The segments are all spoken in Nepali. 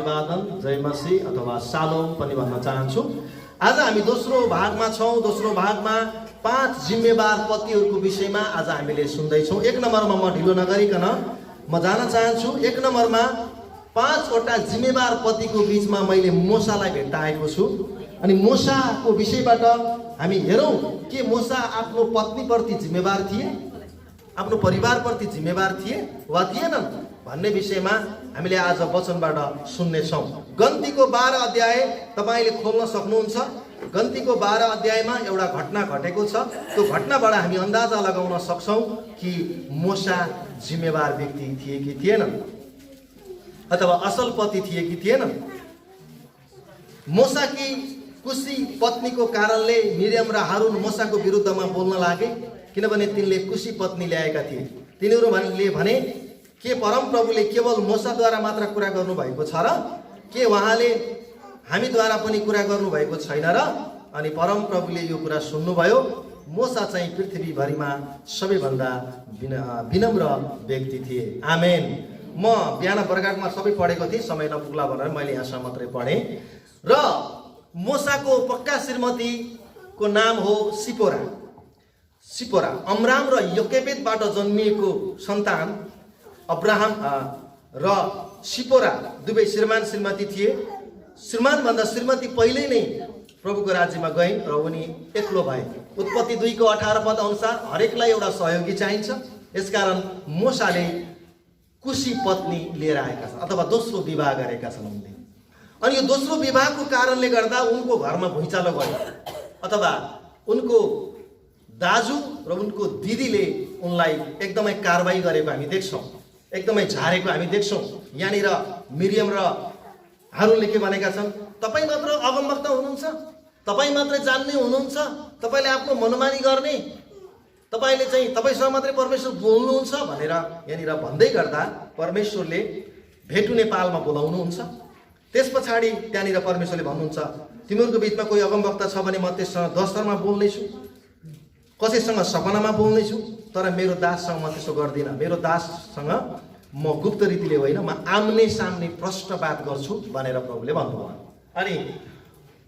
अभिवादन, जय मसीह अथवा शालोम पनि भन्न चाहन्छु। आज हामी दोस्रो भागमा छौँ। दोस्रो भागमा 5 जिम्मेवार पतिहरूको विषयमा आज हामीले सुन्दैछौँ। 1 नम्बरमा म ढिलो नगरिकन म जान चाहन्छु। 1 नम्बरमा 5 वटा जिम्मेवार पतिको बीचमा मैले मोसालाई भेट्टाएको छु। अनि मोसाको विषयबाट हामी हेरौँ के मोसा आफ्नो पत्नीप्रति जिम्मेवार थिए, आफ्नो परिवारप्रति जिम्मेवार थिए वा थिएनन् भन्ने विषयमा हामीले आज वचनबाट सुन्नेछौँ। गन्तीको 12 अध्याय तपाईँले खोल्न सक्नुहुन्छ। गन्तीको 12 अध्यायमा एउटा घटना घटेको छ। त्यो घटनाबाट हामी अन्दाजा लगाउन सक्छौँ कि मोसा जिम्मेवार व्यक्ति थिए कि थिएनन् अथवा असल पति थिए कि थिएनन्। मोसाकी कुशी पत्नीको कारणले मिरियम र हारुन मोसाको विरुद्धमा बोल्न लागे, किनभने तिनले कुशी पत्नी ल्याएका थिए। तिनीहरूले भने के परमप्रभुले केवल मोसाद्वारा मात्र कुरा गर्नुभएको छ र के उहाँले हामीद्वारा पनि कुरा गर्नुभएको छैन र? अनि परमप्रभुले यो कुरा सुन्नुभयो। मोसा चाहिँ पृथ्वीभरिमा सबैभन्दा विनम्र व्यक्ति थिए। आमेन। म बिहान बर्गाटमा सबै पढेको थिएँ, समय नपुग्ला भनेर मैले यहाँसम्म मात्रै पढेँ। र मोसाको पक्का श्रीमतीको नाम हो सिपोरा। सिपोरा अमराम र योकेबेदबाट जन्मिएको सन्तान अब्राहम र सिपोरा दुवै श्रीमान श्रीमती थिए। श्रीमानभन्दा श्रीमती पहिल्यै नै प्रभुको राज्यमा गए र उनी एक्लो भए। उत्पत्ति 2 को 18 पद अनुसार हरेकलाई एउटा सहयोगी चाहिन्छ। यसकारण मोसाले कुशी पत्नी लिएर आएका छन् अथवा दोस्रो विवाह गरेका छन् उनले। अनि यो दोस्रो विवाहको कारणले गर्दा उनको घरमा भुइँचालो गयो अथवा उनको दाजु र उनको दिदीले उनलाई एकदमै कारबाही गरेको हामी देख्छौँ, एकदमै झारेको हामी देख्छौँ। यहाँनिर मिरियम र हारुनले के भनेका छन्? तपाईँ मात्र अगमवक्ता हुनुहुन्छ, तपाईँ मात्रै जान्ने हुनुहुन्छ, तपाईँले आफ्नो मनोमानी गर्ने, तपाईँले चाहिँ तपाईँसँग मात्रै परमेश्वर बोल्नुहुन्छ भनेर यहाँनिर भन्दै गर्दा परमेश्वरले भेटु नेपालमा बोलाउनुहुन्छ। त्यस पछाडि त्यहाँनिर परमेश्वरले भन्नुहुन्छ तिमीहरूको बिचमा कोही अगमवक्ता छ भने म त्यससँग दस्तरमा बोल्नेछु, कसैसँग सपनामा बोल्नेछु, तर मेरो दाससँग म त्यसो गर्दिनँ। मेरो दाससँग म गुप्त रीतिले होइन, म आम्ने सामने प्रष्ट बात गर्छु भनेर प्रभुले भन्नुभयो। अनि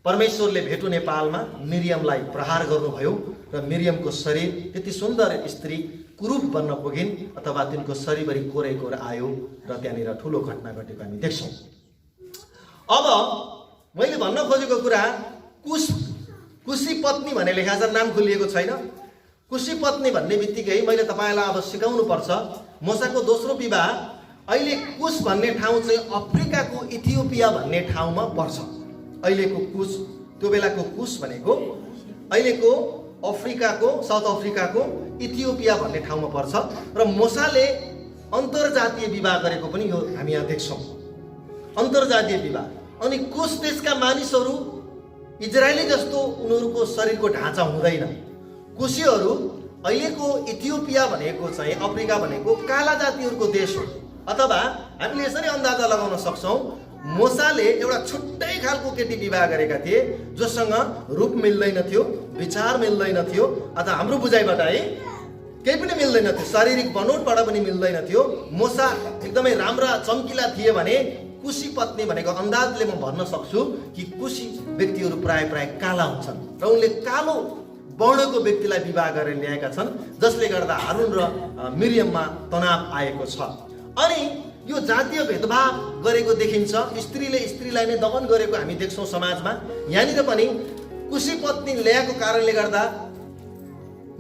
परमेश्वरले भेटु नेपालमा मिरियमलाई प्रहार गर्नुभयो र मिरियमको शरीर त्यति सुन्दर स्त्री कुरूप बन्न पुगिन् अथवा तिनको शरीरभरि कोरेकोर आयो र त्यहाँनिर ठुलो घटना घटेको हामी देख्छौँ। अब मैले भन्न खोजेको कुरा कुशी पत्नी भने लेखा छ, नाम खुलिएको छैन। कुशी पत्नी भन्ने बित्तिकै मैले तपाईँलाई अब सिकाउनु पर्छ मोसाको दोस्रो विवाह अहिले कुश भन्ने ठाउँ चाहिँ अफ्रिकाको इथियोपिया भन्ने ठाउँमा पर्छ। अहिलेको कुश, त्यो बेलाको कुश भनेको अहिलेको अफ्रिकाको साउथ अफ्रिकाको इथियोपिया भन्ने ठाउँमा पर्छ। र मोसाले अन्तर्जातीय विवाह गरेको पनि यो हामी यहाँ देख्छौँ, अन्तर्जातीय विवाह। अनि कुश देशका मानिसहरू इजरायली जस्तो उनीहरूको शरीरको ढाँचा हुँदैन। कुशीहरू अहिलेको इथियोपिया भनेको चाहिँ अफ्रिका भनेको काला जातिहरूको देश हो। अथवा हामीले यसरी अन्दाजा लगाउन सक्छौँ मोसाले एउटा छुट्टै खालको केटी विवाह गरेका थिए जोसँग रूप मिल्दैन थियो, विचार मिल्दैन थियो, अथवा हाम्रो बुझाइबाट है केही पनि मिल्दैन थियो, शारीरिक बनोटबाट पनि मिल्दैन थियो। मोसा एकदमै राम्रा चम्किला थिए भने कुशी पत्नी भनेको अन्दाजले म भन्न सक्छु कि कुशी व्यक्तिहरू प्राय काला हुन्छन् र उनले कालो वर्णको व्यक्तिलाई विवाह गरेर ल्याएका छन्, जसले गर्दा हारुन र मिरियममा तनाव आएको छ। अनि यो जातीय भेदभाव गरेको देखिन्छ, स्त्रीले स्त्रीलाई नै दमन गरेको हामी देख्छौँ समाजमा। यहाँनिर पनि कुशी पत्नी ल्याएको कारणले गर्दा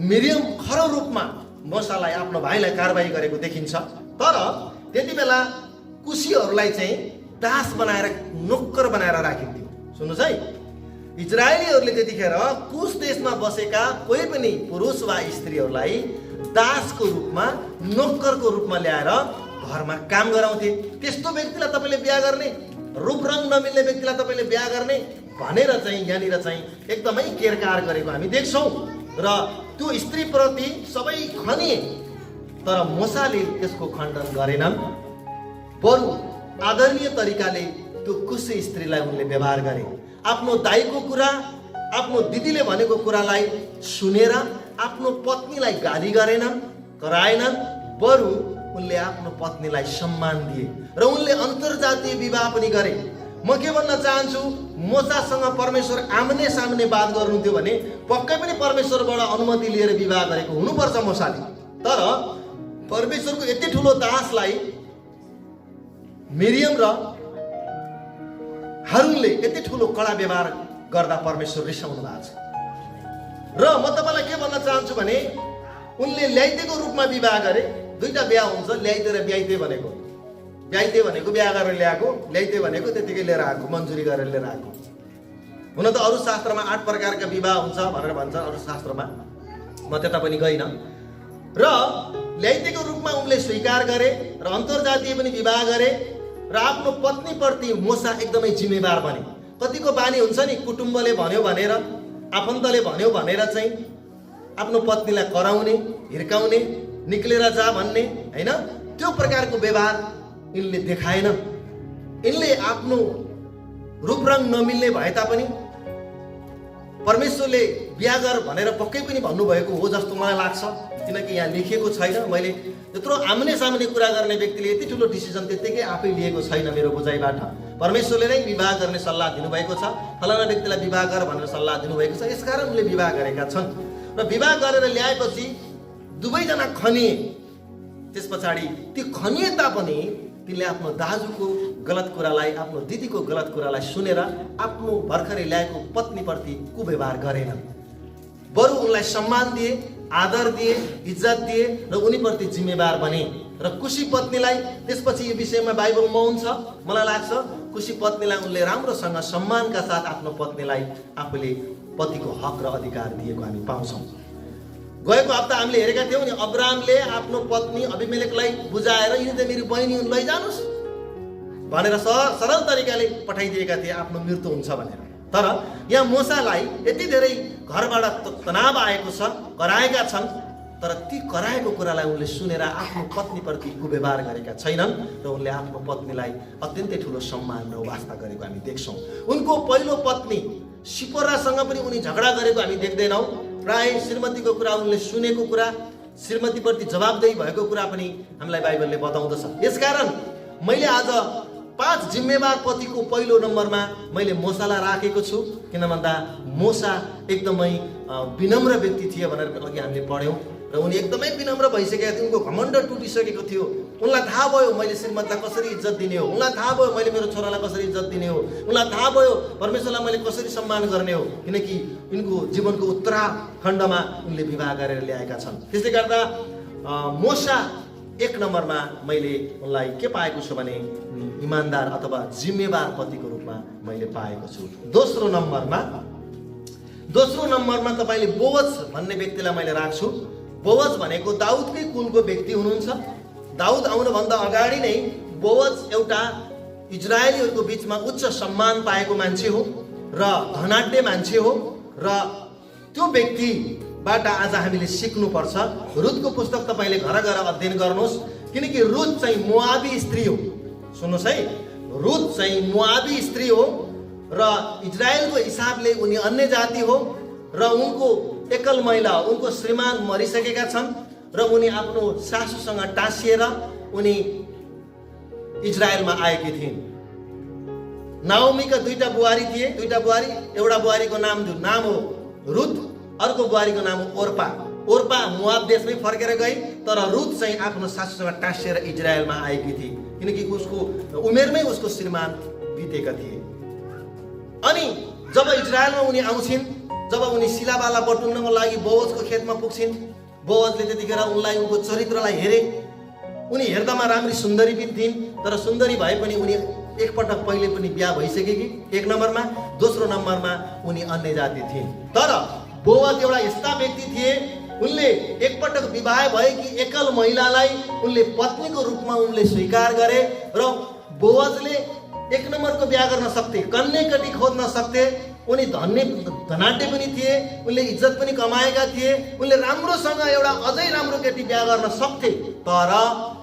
मिरियम खरो रूपमा मोसालाई आफ्नो भाइलाई कारबाही गरेको देखिन्छ। तर त्यति बेला कुशीहरूलाई चाहिँ दास बनाएर नोक्कर बनाएर राखिन्थ्यो। सुन्नुहोस् है, इजरायलीहरूले त्यतिखेर कुश देशमा बसेका कोही पनि पुरुष वा स्त्रीहरूलाई दासको रूपमा, नोक्करको रूपमा ल्याएर घरमा काम गराउँथे। त्यस्तो व्यक्तिलाई तपाईँले बिहा गर्ने, रूप रङ नमिल्ने व्यक्तिलाई तपाईँले बिहा गर्ने भनेर चाहिँ यहाँनिर चाहिँ एकदमै केरकार गरेको हामी देख्छौँ। र त्यो स्त्रीप्रति सबै खनिए, तर मोसाले त्यसको खण्डन गरेनन्। बरु आदरणीय तरिकाले त्यो कुशी स्त्रीलाई उनले व्यवहार गरे। आफ्नो दाइको कुरा, आफ्नो दिदीले भनेको कुरालाई सुनेर आफ्नो पत्नीलाई गाली गरेनन्, कराएनन्, बरु उनले आफ्नो पत्नीलाई सम्मान दिए र उनले अन्तर्जातीय विवाह पनि गरे। म के भन्न चाहन्छु, मोसासँग परमेश्वर आम्ने सामने बात गर्नुहुन्थ्यो भने पक्कै पनि परमेश्वरबाट अनुमति लिएर विवाह गरेको हुनुपर्छ मोसाले। तर परमेश्वरको यति ठुलो दासलाई मिरियम र हारूनले यति ठुलो कडा व्यवहार गर्दा परमेश्वर रिसाउनु भएको छ। र म तपाईलाई के भन्न चाहन्छु भने उनले ल्याइतेको रूपमा विवाह गरे। दुईटा बिहा हुन्छ, ल्याइते र ब्याइते भनेको। ब्याइते भनेको बिहा गरेर ल्याएको, ल्याइते भनेको त्यतिकै लिएर आएको, मन्जुरी गरेर लिएर आएको। हुन त अरू शास्त्रमा 8 प्रकारका विवाह हुन्छ भनेर भन्छ अरू शास्त्रमा, म त्यता पनि गइन। र ल्याइतेको रूपमा उनले स्वीकार गरे र अन्तर्जातीय पनि विवाह गरे र आफ्नो पत्नीप्रति मोसा एकदमै जिम्मेवार बने। कतिको बानी हुन्छ नि, कुटुम्बले भन्यो भनेर, आफन्तले भन्यो भनेर चाहिँ आफ्नो पत्नीलाई कराउने, हिर्काउने, निक्लेर जा भन्ने, हैन? त्यो प्रकारको व्यवहार यिनले देखाएन। यिनले आफ्नो रूपरङ नमिल्ने भए तापनि परमेश्वरले बिहा गर भनेर पक्कै पनि भन्नुभएको हो जस्तो मलाई लाग्छ। किनकि यहाँ लेखिएको छैन। मैले त्यत्रो आम्ने सामने कुरा गर्ने व्यक्तिले यति ठुलो डिसिजन त्यतिकै आफै लिएको छैन मेरो बुझाइबाट। परमेश्वरले नै विवाह गर्ने सल्लाह दिनुभएको छ, फलाना व्यक्तिलाई विवाह गर भनेर सल्लाह दिनुभएको छ, यसकारण उनले विवाह गरेका छन्। र विवाह गरेर ल्याएपछि दुवैजना खनिए। त्यस पछाडि ती खनिए तापनि तिनले आफ्नो दाजुको गलत कुरालाई, आफ्नो दिदीको गलत कुरालाई सुनेर आफ्नो भर्खरै ल्याएको पत्नीप्रति कुव्यवहार गरेनन्। बरु उनलाई सम्मान दिए, आदर दिए, इज्जत दिए र उनीप्रति जिम्मेवार बने। र कुशी पत्नीलाई त्यसपछि यो विषयमा बाइबलमा हुन्छ, मलाई लाग्छ कुशी पत्नीलाई उनले राम्रोसँग सम्मानका साथ आफ्नो पत्नीलाई आफूले पतिको हक र अधिकार दिएको हामी पाउँछौँ। गएको हप्ता हामीले हेरेका थियौँ नि, अब्रामले आफ्नो पत्नी अभिमेलेकलाई बुझाएर यिनी त मेरो बहिनी हुन्, लैजानुस् भनेर सरल तरिकाले पठाइदिएका थिए आफ्नो मृत्यु हुन्छ भनेर। तर यहाँ मोसालाई यति धेरै घरबाट तनाव आएको छ, कराएका छन्, तर ती कराएको कुरालाई उनले सुनेर आफ्नो पत्नीप्रति कुव्यवहार गरेका छैनन् र उनले आफ्नो पत्नीलाई अत्यन्तै ठुलो सम्मान र वास्ता गरेको हामी देख्छौँ। उनको पहिलो पत्नी सिपोरासँग पनि उनी झगडा गरेको हामी देख्दैनौँ। प्राय श्रीमतीको कुरा उनले सुनेको कुरा, श्रीमतीप्रति जवाबदेही भएको कुरा पनि हामीलाई बाइबलले बताउँदछ। यसकारण मैले आज 5 जिम्मेवार पतिको पहिलो नम्बरमा मैले मोसालाई राखेको छु। किन भन्दा मोसा एकदमै विनम्र व्यक्ति थिए भनेर अघि हामीले पढ्यौँ र उनी एकदमै विनम्र भइसकेका थिए। उनको घमण्ड टुटिसकेको थियो। उनलाई थाहा भयो मैले श्रीमतीलाई कसरी इज्जत दिने हो, उनलाई थाहा भयो मैले मेरो छोरालाई कसरी इज्जत दिने हो, उनलाई थाहा भयो परमेश्वरलाई मैले कसरी सम्मान गर्ने हो। किनकि यिनको जीवनको उत्तराखण्डमा उनले विवाह गरेर ल्याएका छन्। त्यसले गर्दा मोसा 1 नम्बरमा मैले उनलाई के पाएको छु भने इमानदार अथवा जिम्मेवार पतिको रूपमा मैले पाएको छु। दोस्रो नम्बरमा तपाईले बोअज भन्ने व्यक्तिलाई मैले राख्छु। बोअज भनेको दाउदकै कुलको व्यक्ति हुनुहुन्छ। दाउद आउनुभन्दा अगाडि नै बोअज एउटा इजरायलीहरूको बिचमा उच्च सम्मान पाएको मान्छे हो र धनाढ्य मान्छे हो र त्यो व्यक्तिबाट आज हामीले सिक्नुपर्छ। रुथको पुस्तक तपाईले घर गएर अध्ययन गर्नुहोस्, किनकि रुथ चाहिँ मोआबी स्त्री हो। सुन्नुहोस् है, रुथ चाहिँ मोआबी स्त्री हो र इजरायलको हिसाबले उनी अन्य जाति हो र उनको एकल महिला हो। उनको श्रीमान मरिसकेका छन् र उनी आफ्नो सासूसँग टाँसिएर उनी इजरायलमा आएकी थिइन्। नाओमीका 2टा बुहारी थिए, 2टा बुहारी, एउटा बुहारीको नाम हो रुथ, अर्को बुहारीको नाम हो ओर्पा। ओर्पा मोआब देशमै फर्केर गई, तर रुथ चाहिँ आफ्नो सासूसँग टाँसिएर इजरायलमा आएकी थिए, किनकि उसको उमेरमै उसको श्रीमान बितेका थिए। अनि जब इजरायलमा उनी आउँछिन्, जब उनी सिलाबाला बटुल्नको लागि बोअजको खेतमा पुग्छिन्, बोअजले त्यतिखेर उनलाई उनको चरित्रलाई हेरे। उनी हेर्दामा राम्री सुन्दरी पनि थिइन्, तर सुन्दरी भए पनि उनी एकपटक पहिले पनि बिहा भइसकेकी 1 नम्बरमा। दोस्रो नम्बरमा उनी अन्य जाति थिइन्। तर बोअज एउटा यस्ता व्यक्ति थिए, उनले एकपटक विवाह भएकी एकल महिलालाई उनले पत्नीको रूपमा उनले स्वीकार गरे र बोअजले 1 नम्बरको बिहा गर्न सक्थे, कन्या केटी खोज्न सक्थे। उनी धनाढ्य पनि थिए, उनले इज्जत पनि कमाएका थिए, उनले राम्रोसँग एउटा अझै राम्रो केटी बिहा गर्न सक्थे। तर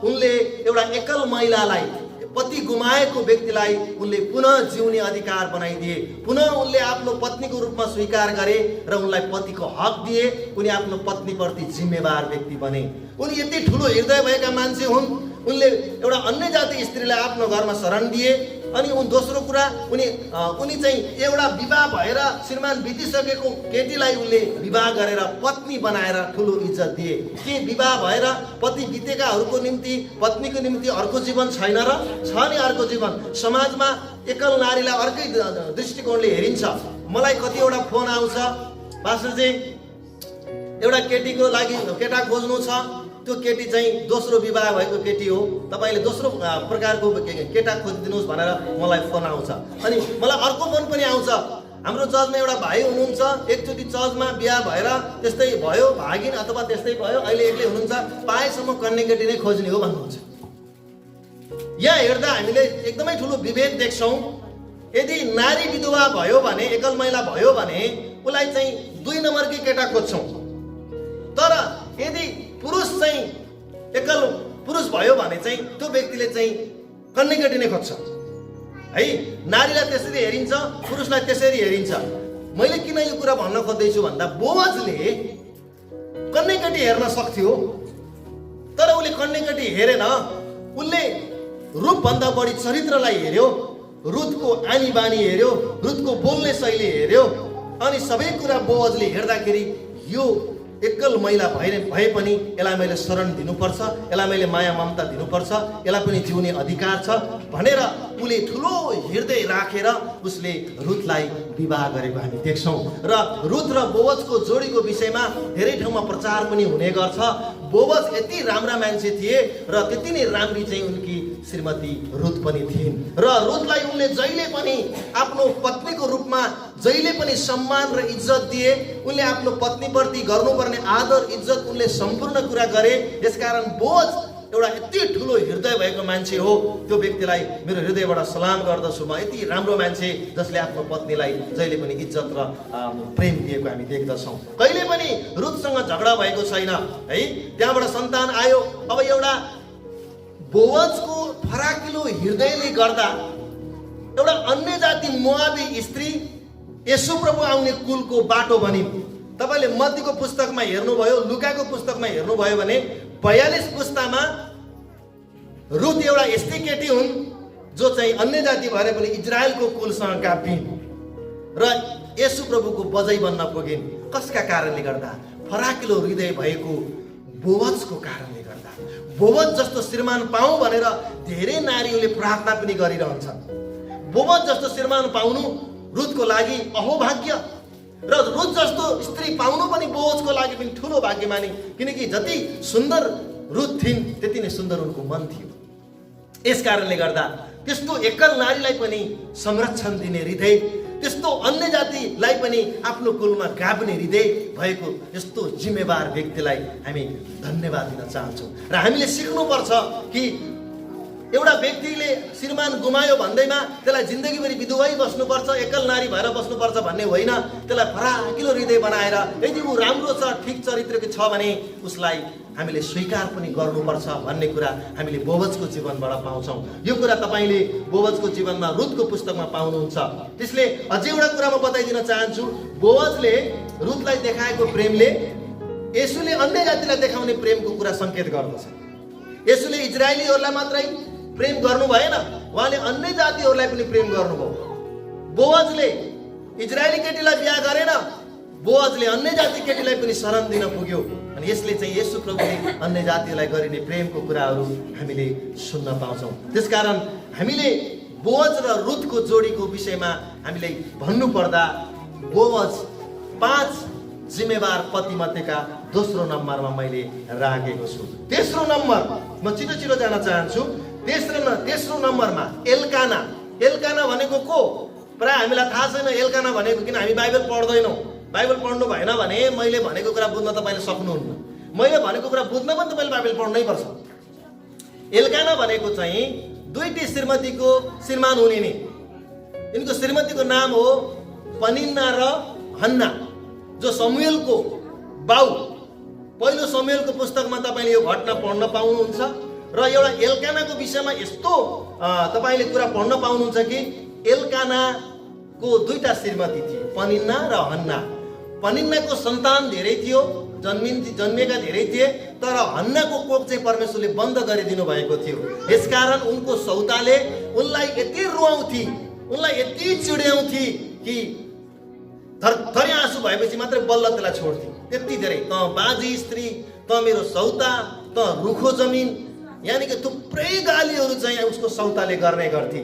उनले एउटा एकल महिलालाई, पति गुमाएको व्यक्तिलाई उनले पुनः जिउने अधिकार बनाइदिए। पुनः उनले आफ्नो पत्नीको रूपमा स्वीकार गरे र उनलाई पतिको हक दिए। उनी आफ्नो पत्नीप्रति जिम्मेवार व्यक्ति बने। उनी यति ठुलो हृदय भएका मान्छे हुन् र उनले एउटा अन्य जाति स्त्रीलाई आफ्नो घरमा शरण दिए। अनि दोस्रो कुरा उनी चाहिँ एउटा विवाह भएर श्रीमान बितिसकेको केटीलाई उनले विवाह गरेर पत्नी बनाएर ठुलो इज्जत दिए। के विवाह भएर पति बितेकाहरूको निम्ति पत्नीको निम्ति अर्को जीवन छैन र? छ नि अर्को जीवन। समाजमा एकल नारीलाई अर्कै दृष्टिकोणले हेरिन्छ। मलाई कतिवटा फोन आउँछ, पास्टरजी एउटा केटीको लागि केटा खोज्नु छ, त्यो केटी चाहिँ दोस्रो विवाह भएको केटी हो, तपाईले दोस्रो प्रकारको केटा खोजिदिनुहोस् भनेर मलाई फोन आउँछ। अनि मलाई अर्को फोन पनि आउँछ, हाम्रो चर्चमा एउटा भाइ हुनुहुन्छ, एकचोटि चर्चमा बिहा भएर त्यस्तै भयो, भागिन अथवा त्यस्तै भयो, अहिले एक्लै हुनुहुन्छ, पाएसम्म कन्या केटी नै खोज्ने हो भन्नुहुन्छ। यहाँ हेर्दा हामीले एकदमै ठुलो विभेद देख्छौँ। यदि नारी विधवा भयो भने, एकल महिला भयो भने उसलाई चाहिँ 2 नम्बरकै केटा खोज्छौँ। तर यदि पुरुष चाहिँ एकल पुरुष भयो भने चाहिँ त्यो व्यक्तिले चाहिँ कन्या केटी नै खोज्छ है। नारीलाई त्यसरी हेरिन्छ, पुरुषलाई त्यसरी हेरिन्छ। मैले किन यो कुरा भन्न खोज्दैछु भन्दा, बोअजले कन्या केटी हेर्न सक्थ्यो, तर उसले कन्या केटी हेरेन। उसले रूपभन्दा बढी चरित्रलाई हेर्यो, रुथको आनी बानी हेर्यो, रुथको बोल्ने शैली हेर्यो। अनि सबै कुरा बोअजले हेर्दाखेरि यो एकल महिला भए पनि यसलाई मैले शरण दिनुपर्छ, यसलाई मैले माया ममता दिनुपर्छ, यसलाई पनि जिउने अधिकार छ भनेर उसले ठुलो हृदय राखेर उसले रुथलाई विवाह गरेको हामी देख्छौँ। र रुथ र बोअजको जोडीको विषयमा धेरै ठाउँमा प्रचार पनि हुने गर्छ। बोअज यति राम्रा मान्छे थिए र त्यति नै राम्री चाहिँ उनकी श्रीमती रुथ पनि थिइन्। र रुथलाई उनले जहिले पनि आफ्नो पत्नीको रूपमा जहिले पनि सम्मान र इज्जत दिए। उनले आफ्नो पत्नीप्रति गर्नुपर्ने आदर इज्जत उनले सम्पूर्ण कुरा गरे। यसकारण बोअज एउटा यति ठुलो हृदय भएको मान्छे हो। त्यो व्यक्तिलाई मेरो हृदयबाट सलाम गर्दछु। म यति राम्रो मान्छे जसले आफ्नो पत्नीलाई जहिले पनि इज्जत र प्रेम दिएको हामी देख्दछौँ। कहिले पनि रुथसँग झगडा भएको छैन है। त्यहाँबाट सन्तान आयो। अब एउटा बोअजको फराकिलो हृदयले गर्दा एउटा अन्य जाति मोआबी स्त्री येशू प्रभु आउने कुलको बाटो बनिन्। तपाईले मत्तीको पुस्तकमा हेर्नुभयो, लुकाको पुस्तकमा हेर्नुभयो भने 42 पुस्तामा रुथ एउटा यस्तै केटी हुन् जो चाहिँ अन्य जाति भएर पनि इजरायलको कुलसँग गाभिन् र येशू प्रभुको बजै बन्न पुगिन्। कसका कारणले गर्दा? फराकिलो हृदय भएको बोअजको कारणले गर्दा। बोअज जस्तो श्रीमान पाऊँ भनेर धेरै नारीहरूले प्रार्थना पनि गरिरहन्छन्। बोअज जस्तो श्रीमान पाउनु रुथको लागि अहोभाग्य र रुथ जस्तो स्त्री पाउनु पनि बोअजको लागि पनि ठुलो भाग्य माने। किनकि जति सुन्दर रुथ थिइन् त्यति नै सुन्दर उनको मन थियो। यस कारणले गर्दा त्यस्तो एकल नारीलाई पनि संरक्षण दिने हृदय, त्यस्तो अन्य जातिलाई पनि आफ्नो कुलमा गाभ्ने हृदय भएको यस्तो जिम्मेवार व्यक्तिलाई हामी धन्यवाद दिन चाहन्छौँ। र हामीले सिक्नुपर्छ कि एउटा व्यक्तिले श्रीमान गुमायो भन्दैमा त्यसलाई जिन्दगीभरि विधवै बस्नुपर्छ, एकल नारी भएर बस्नुपर्छ भन्ने होइन। त्यसलाई फराकिलो हृदय बनाएर यदि ऊ राम्रो छ, ठिक चरित्रको छ भने उसलाई हामीले स्वीकार पनि गर्नुपर्छ भन्ने कुरा हामीले बोअजको जीवनबाट पाउँछौँ। यो कुरा तपाईँले बोअजको जीवनमा रुथको पुस्तकमा पाउनुहुन्छ। त्यसले अझै एउटा कुरा म बताइदिन चाहन्छु। बोअजले रुथलाई देखाएको प्रेमले येशूले अन्य जातिलाई देखाउने प्रेमको कुरा सङ्केत गर्दछ। येशूले इजरायलीहरूलाई मात्रै प्रेम गर्नु भएन, उहाँले अन्य जातिहरूलाई पनि प्रेम गर्नुभयो। बोअजले इजरायली केटीलाई बिहा गरेन, बोअजले अन्य जाति केटीलाई पनि शरण दिन पुग्यो। अनि यसले चाहिँ येशू प्रभुले अन्य जातिलाई गरिने प्रेमको कुराहरू हामीले सुन्न पाउँछौँ। त्यसकारण हामीले बोअज र रुथको जोडीको विषयमा हामीले भन्नुपर्दा बोअज 5 जिम्मेवार पतिमध्येका दोस्रो नम्बरमा मैले राखेको छु। तेस्रो नम्बर म छिटो जान चाहन्छु। तेस्रो नम्बरमा एल्काना। एल्काना भनेको को? प्राय हामीलाई थाहा छैन एल्काना भनेको, किन हामी बाइबल पढ्दैनौँ। बाइबल पढ्नु भएन भने मैले भनेको कुरा बुझ्न तपाईँले सक्नुहुन्न। मैले भनेको कुरा बुझ्न पनि तपाईँले बाइबल पढ्नै पर्छ। एल्काना भनेको चाहिँ दुईटी श्रीमतीको श्रीमान हुने नि। यिनको श्रीमतीको नाम हो पनिन्ना र हन्ना, जो समुएलको बाउ। पहिलो समुएलको पुस्तकमा तपाईँले यो घटना पढ्न पाउनुहुन्छ। र एउटा एल्कानाको विषयमा यस्तो तपाईँले कुरा पढ्न पाउनुहुन्छ कि एल्कानाको 2टा श्रीमती थिए, पनिन्ना र हन्ना। पनिन्नाको सन्तान धेरै थियो जन्मिएका धेरै थिए, तर हन्नाको कोख चाहिँ परमेश्वरले बन्द गरिदिनु भएको थियो। यसकारण उनको सौताले उनलाई यति रुवाउँथी, उनलाई यति चिड्याउँथी कि थरथरी आँसु भएपछि मात्रै बल्ल त्यसलाई छोड्थी। त्यति धेरै त बाजी स्त्री, त मेरो सौता, त रुखो जमिन, यानि कि थुप्रै गालीहरू चाहिँ उसको सौताले गर्ने गर्थी।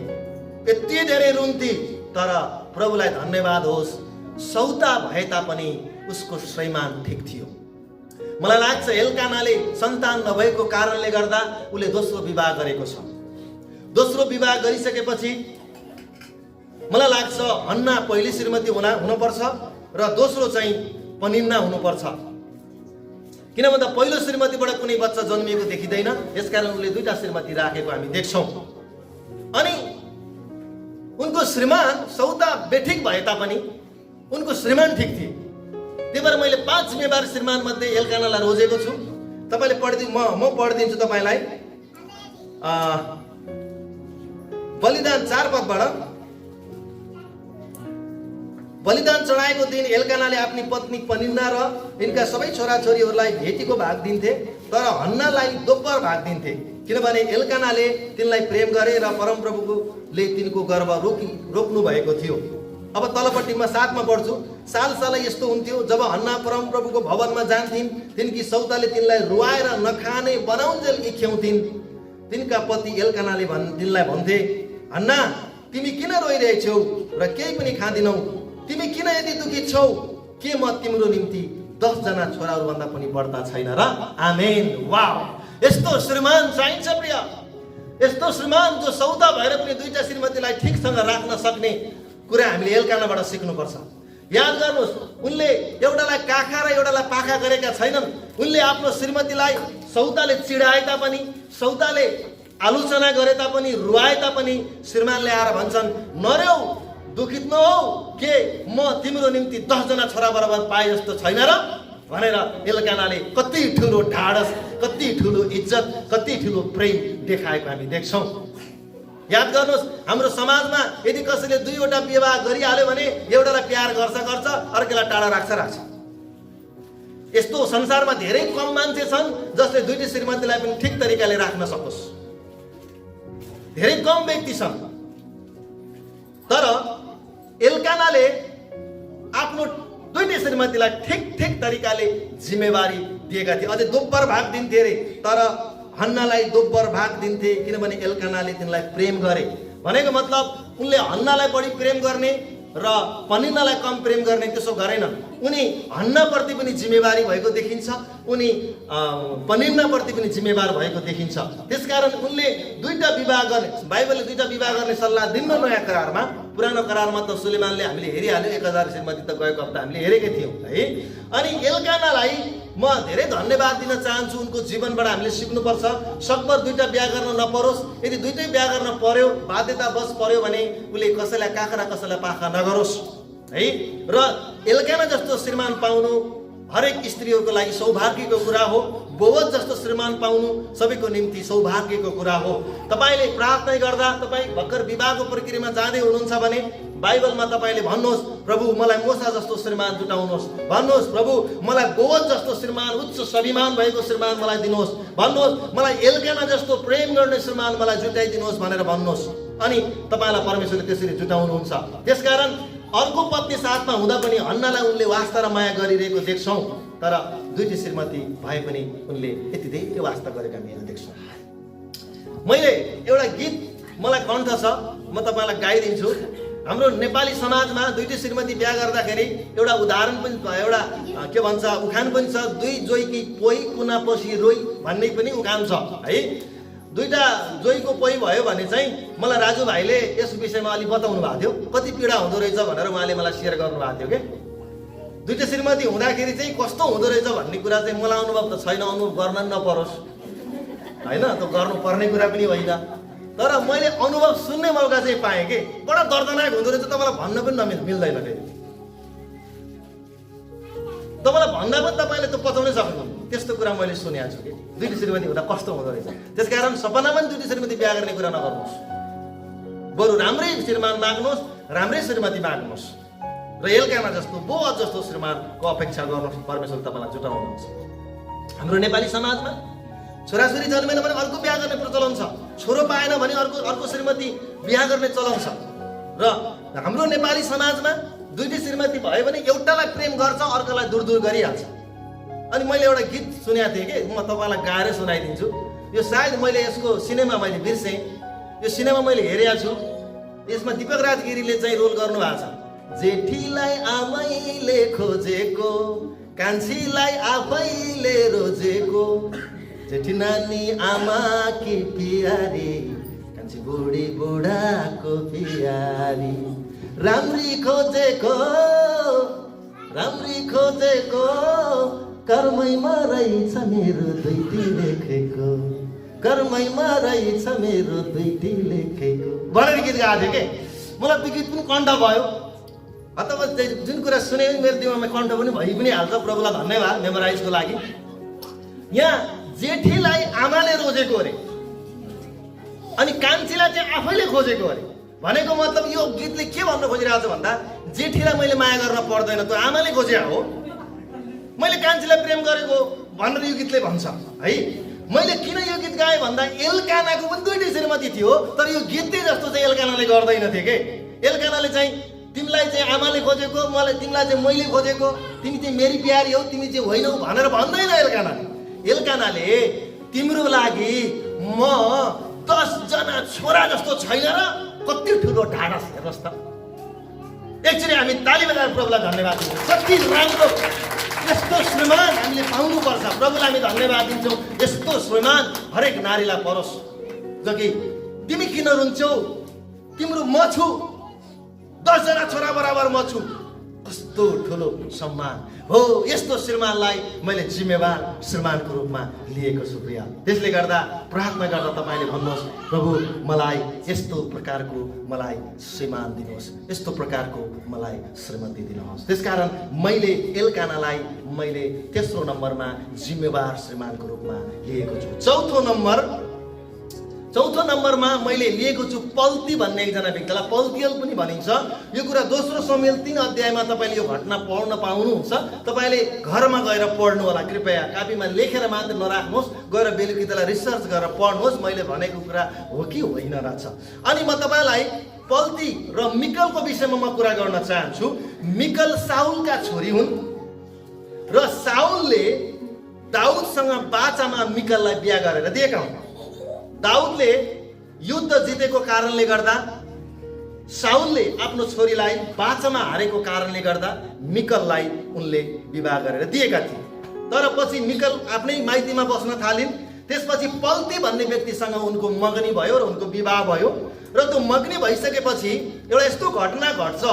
यति धेरै रुन्थी, तर प्रभुलाई धन्यवाद होस्, सौता भए तापनि उसको श्रीमान ठिक थियो। मलाई लाग्छ एल्कानाले सन्तान नभएको कारणले गर्दा उसले दोस्रो विवाह गरेको छ। दोस्रो विवाह गरिसकेपछि मलाई लाग्छ हन्ना पहिली श्रीमती हुनुपर्छ र दोस्रो चाहिँ पनिन्ना हुनुपर्छ। किन भन्दा पहिलो श्रीमतीबाट कुनै बच्चा जन्मिएको देखिँदैन, यसकारण उनले दुईटा श्रीमती राखेको हामी देख्छौँ। अनि उनको श्रीमान सौता बेठिक भए तापनि उनको श्रीमान ठिक थिए। त्यही भएर मैले 5 जिम्मेवार श्रीमान मध्ये एल्कानालाई रोजेको छु। तपाईँले म पढिदिन्छु तपाईँलाई बलिदान 4 पदबाट। बलिदान चढाएको दिन एल्कानाले आफ्नी पत्नी पनिन्ना र यिनका सबै छोराछोरीहरूलाई भेटीको भाग दिन्थे, तर हन्नालाई दोब्बर भाग दिन्थे, किनभने एल्कानाले तिनलाई प्रेम गरे र परमप्रभुले तिनको गर्भ रोक्नु भएको थियो। अब तलपट्टिमा 7 मा पढ्छु। साल यस्तो हुन्थ्यो जब हन्ना परमप्रभुको भवनमा जान्थिन्, तिनकी सौताले तिनलाई रुवाएर नखाने बनाउन्जेल इख्याउँथिन्। तिनका पति एल्कानाले तिनलाई भन्थे, हन्ना तिमी किन रोइरहेछौ र केही पनि खाँदिनौ? तिमी किन यति दुखी छौ? के म तिम्रो निम्ति 10 जना छोराहरू भन्दा पनि बढ्ता छैन र? आमेन। वाव, यस्तो श्रीमान चाहिन्छ प्रिय। यस्तो श्रीमान जो सौता भएर पनि दुईटा श्रीमतीलाई ठिकसँग राख्न सक्ने कुरा हामीले एल्कानाबाट सिक्नुपर्छ। याद गर्नुहोस्, उनले एउटालाई काखा र एउटालाई पाखा गरेका छैनन्। उनले आफ्नो श्रीमतीलाई सौताले चिडाए तापनि, सौताले आलोचना गरे तापनि, रुवाए तापनि श्रीमानले आएर भन्छन्, नर्यौ, दुखित नहौ, के म तिम्रो निम्ति 10 जना छोरा बराबर पाए जस्तो छैन र भनेर एल्कानाले कति ठुलो ढाडस, कति ठुलो इज्जत, कति ठुलो प्रेम देखाएको हामी देख्छौँ। याद गर्नुहोस्, हाम्रो समाजमा यदि कसैले 2वटा विवाह गरिहाल्यो भने एउटालाई प्यार गर्छ, अर्कोलाई टाढा राख्छ। यस्तो संसारमा धेरै कम मान्छे छन् जसले दुईटी श्रीमतीलाई पनि ठिक तरिकाले राख्न सकोस्। धेरै कम व्यक्ति छन्। तर एल्कानाले आफ्नो दुईटी श्रीमतीलाई ठिक तरिकाले जिम्मेवारी दिएका थिए। अझै दोब्बर भाग दिन्थे अरे, तर हन्नालाई दोब्बर भाग दिन्थे, किनभने एल्कानाले तिनलाई प्रेम गरे। भनेको मतलब उनले हन्नालाई बढी प्रेम गर्ने र पनिन्नालाई कम प्रेम गर्ने त्यसो गरेनन्। उनी हन्नाप्रति पनि जिम्मेवारी भएको देखिन्छ, उनी पनिन्नाप्रति पनि जिम्मेवार भएको देखिन्छ। त्यसकारण उनले दुईटा विवाह गर्ने, बाइबलले दुईटा विवाह गर्ने सल्लाह दिन्न नयाँ करारमा। पुरानो करारमा त सुलेमानले हामीले हेरिहाल्यो, 1000 श्रीमती त गएको हप्ता हामीले हेरेकै थियौँ है। अनि एल्कानालाई म धेरै धन्यवाद दिन चाहन्छु। उनको जीवनबाट हामीले सिक्नुपर्छ। सकभर दुईटा बिहा गर्न नपरोस्। यदि दुईटै बिहा गर्न पर्यो, बाध्यतावश पर्यो भने उसले कसैलाई काखा र कसैलाई पाखा नगरोस् है। र एल्काना जस्तो श्रीमान पाउनु हरेक स्त्रीहरूको लागि सौभाग्यको कुरा हो। बोअज जस्तो श्रीमान पाउनु सबैको निम्ति सौभाग्यको कुरा हो। तपाईँले प्रार्थना गर्दा, तपाईँ भर्खर विवाहको प्रक्रियामा जाँदै हुनुहुन्छ भने बाइबलमा तपाईँले भन्नुहोस्, प्रभु मलाई मोसा जस्तो श्रीमान जुटाउनुहोस्। भन्नुहोस्, प्रभु मलाई बोअज जस्तो श्रीमान, उच्च स्वाभिमान भएको श्रीमान मलाई दिनुहोस्। भन्नुहोस्, मलाई एल्काना जस्तो प्रेम गर्ने श्रीमान मलाई जुटाइदिनुहोस् भनेर भन्नुहोस्। अनि तपाईँलाई परमेश्वरले त्यसरी जुटाउनुहुन्छ। त्यसकारण अर्को पत्नी साथमा हुँदा पनि हन्नालाई उनले वास्ता र माया गरिरहेको देख्छौँ, तर दुईटी श्रीमती भए पनि उनले यति धेरै वास्ता गरेका हामी देख्छौँ। मैले एउटा गीत मलाई कण्ठ छ, म तपाईँलाई गाइदिन्छु। हाम्रो नेपाली समाजमा दुईटी श्रीमती बिहा गर्दाखेरि एउटा उदाहरण पनि, एउटा के भन्छ उखान पनि छ, 2 जोइकी पोइ कुना पसी रोइ भन्ने पनि उखान छ है। दुईटा जोइको पोइ भयो भने चाहिँ मलाई राजुभाइले यस विषयमा अलि बताउनु भएको थियो, कति पीडा हुँदो रहेछ भनेर उहाँले मलाई सेयर गर्नुभएको थियो। के दुईटा श्रीमती हुँदाखेरि चाहिँ कस्तो हुँदो रहेछ भन्ने कुरा चाहिँ मलाई अनुभव त छैन, अनुभव गर्न नपरोस् होइन, त गर्नुपर्ने कुरा पनि होइन। तर मैले अनुभव सुन्ने मौका चाहिँ पाएँ कि बडा दर्दनाक हुँदो रहेछ, तपाईँलाई भन्न पनि मिल्दैन। फेरि तपाईँलाई भन्दा पनि तपाईँले त पचाउनै सक्नुहुन्न, त्यस्तो कुरा मैले सुनेको छु कि दुईटी श्रीमती हुँदा कस्तो हुँदो रहेछ। त्यसकारण सपनामा पनि दुईटी श्रीमती बिहा गर्ने कुरा नगर्नुहोस्, बरु राम्रै श्रीमान माग्नुहोस्, राम्रै श्रीमती माग्नुहोस् र एल्काना जस्तो बोअज जस्तो श्रीमानको अपेक्षा गर्न परमेश्वरले तपाईँलाई जुटाउनुहुन्छ। हाम्रो नेपाली समाजमा छोराछोरी जन्मेन भने अर्को बिहा गर्ने प्रचलन छ, छोरो पाएन भने अर्को श्रीमती बिहा गर्ने चलन छ। र हाम्रो नेपाली समाजमा दुईटी श्रीमती भयो भने एउटालाई प्रेम गर्छ, अर्कोलाई दूर दूर गरिहाल्छ। अनि मैले एउटा गीत सुनेको थिएँ कि म तपाईँलाई गाएर सुनाइदिन्छु। यो सायद मैले यसको सिनेमा मैले बिर्सेँ, यो सिनेमा मैले हेरेको छु। यसमा दीपक राजगिरीले चाहिँ रोल गर्नु भएको छ। जेठीलाई आमैले खोजेको, कान्छीलाई आफैले रोजेको, जेठी नानी आमा कि प्यारी, कान्छी बुढी बुढाको प्यारी, राम्री खोजेको कर्मैमा रहेछ मेरो दुईटी लेखेको, कर्मैमा रहेछ मेरो दुईटी लेखेको भनेर गीत गाएको थियो कि मलाई त्यो गीत पनि कण्ठ भयो। अथवा जुन कुरा सुने मेरो दिमागमा कण्ठ पनि भइ पनि हाल्छ। प्रभुलाई धन्यवाद मेमोराइजको लागि। यहाँ जेठीलाई आमाले रोजेको अरे अनि कान्छीलाई चाहिँ आफैले खोजेको अरे भनेको मतलब यो गीतले के भन्न खोजिरहेको छ भन्दा जेठीलाई मैले माया गर्न पर्दैन, त्यो आमाले खोजे हो। मैले कान्छीलाई प्रेम गरेको भनेर यो गीतले भन्छ है। मैले किन यो गीत गाएँ भन्दा एल्कानाको पनि दुईटै श्रीमती थियो, तर यो गीतै जस्तो चाहिँ एल्कानाले गर्दैन थियो के। एल्कानाले चाहिँ तिमीलाई चाहिँ आमाले खोजेको, मलाई तिमीलाई चाहिँ मैले खोजेको, तिमी चाहिँ मेरी प्यारी हौ, तिमी चाहिँ होइनौ भनेर भन्दैन एल्कानाले। एल्कानाले तिम्रो लागि म 10 जना छोरा जस्तो छैन र कति ठुलो ढाडस हेर्नुहोस् त। एकचोटि हामी ताली बजाएर प्रभुलाई धन्यवाद दिन्छौँ। कति राम्रो यस्तो श्रीमान हामीले पाउनुपर्छ। प्रभुलाई हामी धन्यवाद दिन्छौँ। यस्तो श्रीमान हरेक नारीलाई परोस् जो कि तिमी किन रुन्छौ, तिम्रो म छु, 10 जना छोरा बराबर म छु। कस्तो ठुलो सम्मान हो। यस्तो श्रीमानलाई मैले जिम्मेवार श्रीमानको रूपमा लिएको छु प्रिय। त्यसले गर्दा प्रार्थना गर्दा तपाईँले भन्नुहोस्, प्रभु मलाई यस्तो प्रकारको मलाई श्रीमान दिनुहोस्, यस्तो प्रकारको मलाई श्रीमती दिनुहोस्। त्यसकारण मैले एल्कानालाई मैले तेस्रो नम्बरमा जिम्मेवार श्रीमानको रूपमा लिएको छु। चौथो नम्बरमा मैले लिएको छु पल्ती भन्ने एकजना व्यक्तिलाई, पल्तियल पनि भनिन्छ। यो कुरा दोस्रो समुएल 3 अध्यायमा तपाईँले यो घटना पढ्न पाउनुहुन्छ। तपाईँले घरमा गएर पढ्नु होला, कृपया कापीमा लेखेर मात्र नराख्नुहोस्, गएर बेलुकी त्यसलाई रिसर्च गरेर पढ्नुहोस् मैले भनेको कुरा हो कि होइन रहेछ। अनि म तपाईँलाई पल्ती र मिकलको विषयमा म कुरा गर्न चाहन्छु। मिकल साउलका छोरी हुन् र साउलले दाउदसँग बाचामा मिकललाई बिहा गरेर दिएका हुन्। दाउदले युद्ध जितेको कारणले गर्दा साउलले आफ्नो छोरीलाई बाचामा हारेको कारणले गर्दा मिकललाई उनले विवाह गरेर दिएका थिए। तर पछि मिकल आफ्नै माइतीमा बस्न थालिन्। त्यसपछि पल्ती भन्ने व्यक्तिसँग उनको मगनी भयो र उनको विवाह भयो। र त्यो मगनी भइसकेपछि एउटा यस्तो घटना घट्छ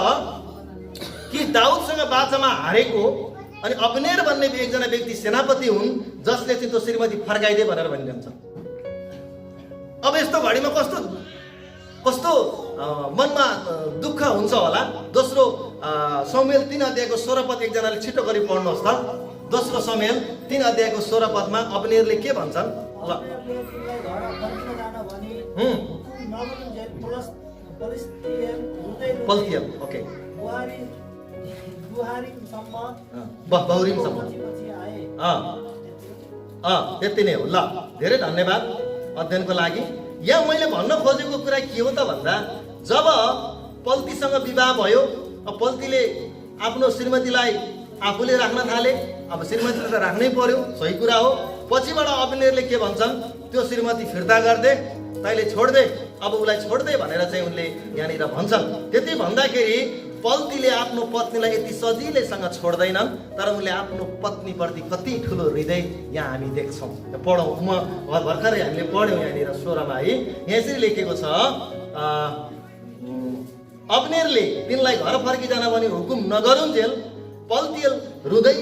कि दाउदसँग बाचामा हारेको अनि अब्नेर भन्ने एकजना व्यक्ति सेनापति हुन्, जसले चाहिँ त्यो श्रीमती फर्काइदे भनेर भनिरहन्छ। अब यस्तो घडीमा कस्तो मनमा दुःख हुन्छ होला। दोस्रो समुएल 3 अध्यायको 16 पद एकजनाले छिटो गरी पढ्नुहोस् त। दोस्रो समुएल 3 अध्यायको 16 पदमा अब्नेरले के भन्छन् ल। पल्तियल ओके बहुरिमसम्म त्यति नै हो। ल धेरै धन्यवाद अध्ययनको लागि। यहाँ मैले भन्न खोजेको कुरा के हो त भन्दा जब पल्तीसँग विवाह भयो, पल्तीले आफ्नो श्रीमतीलाई आफूले राख्न थाले। अब श्रीमतीले त राख्नै पर्यो, सही कुरा हो। पछिबाट अब्नेरले के भन्छन्, त्यो श्रीमती फिर्ता गरिदे, तैँले छोड्दे, अब उसलाई छोड्दे भनेर चाहिँ उनले यहाँनिर भन्छन्। त्यति भन्दाखेरि पल्तीले आफ्नो पत्नीलाई यति सजिलैसँग छोड्दैनन्, तर उनले आफ्नो पत्नीप्रति कति ठुलो हृदय यहाँ हामी देख्छौँ। पढौँ, म भर्खरै हामीले पढ्यौँ यहाँनिर 16मा है। यहाँ यसरी लेखेको छ, अब्नेरले तिनलाई घर फर्किजान भनी हुकुम नगरुन्जेल पल्तियल रुँदै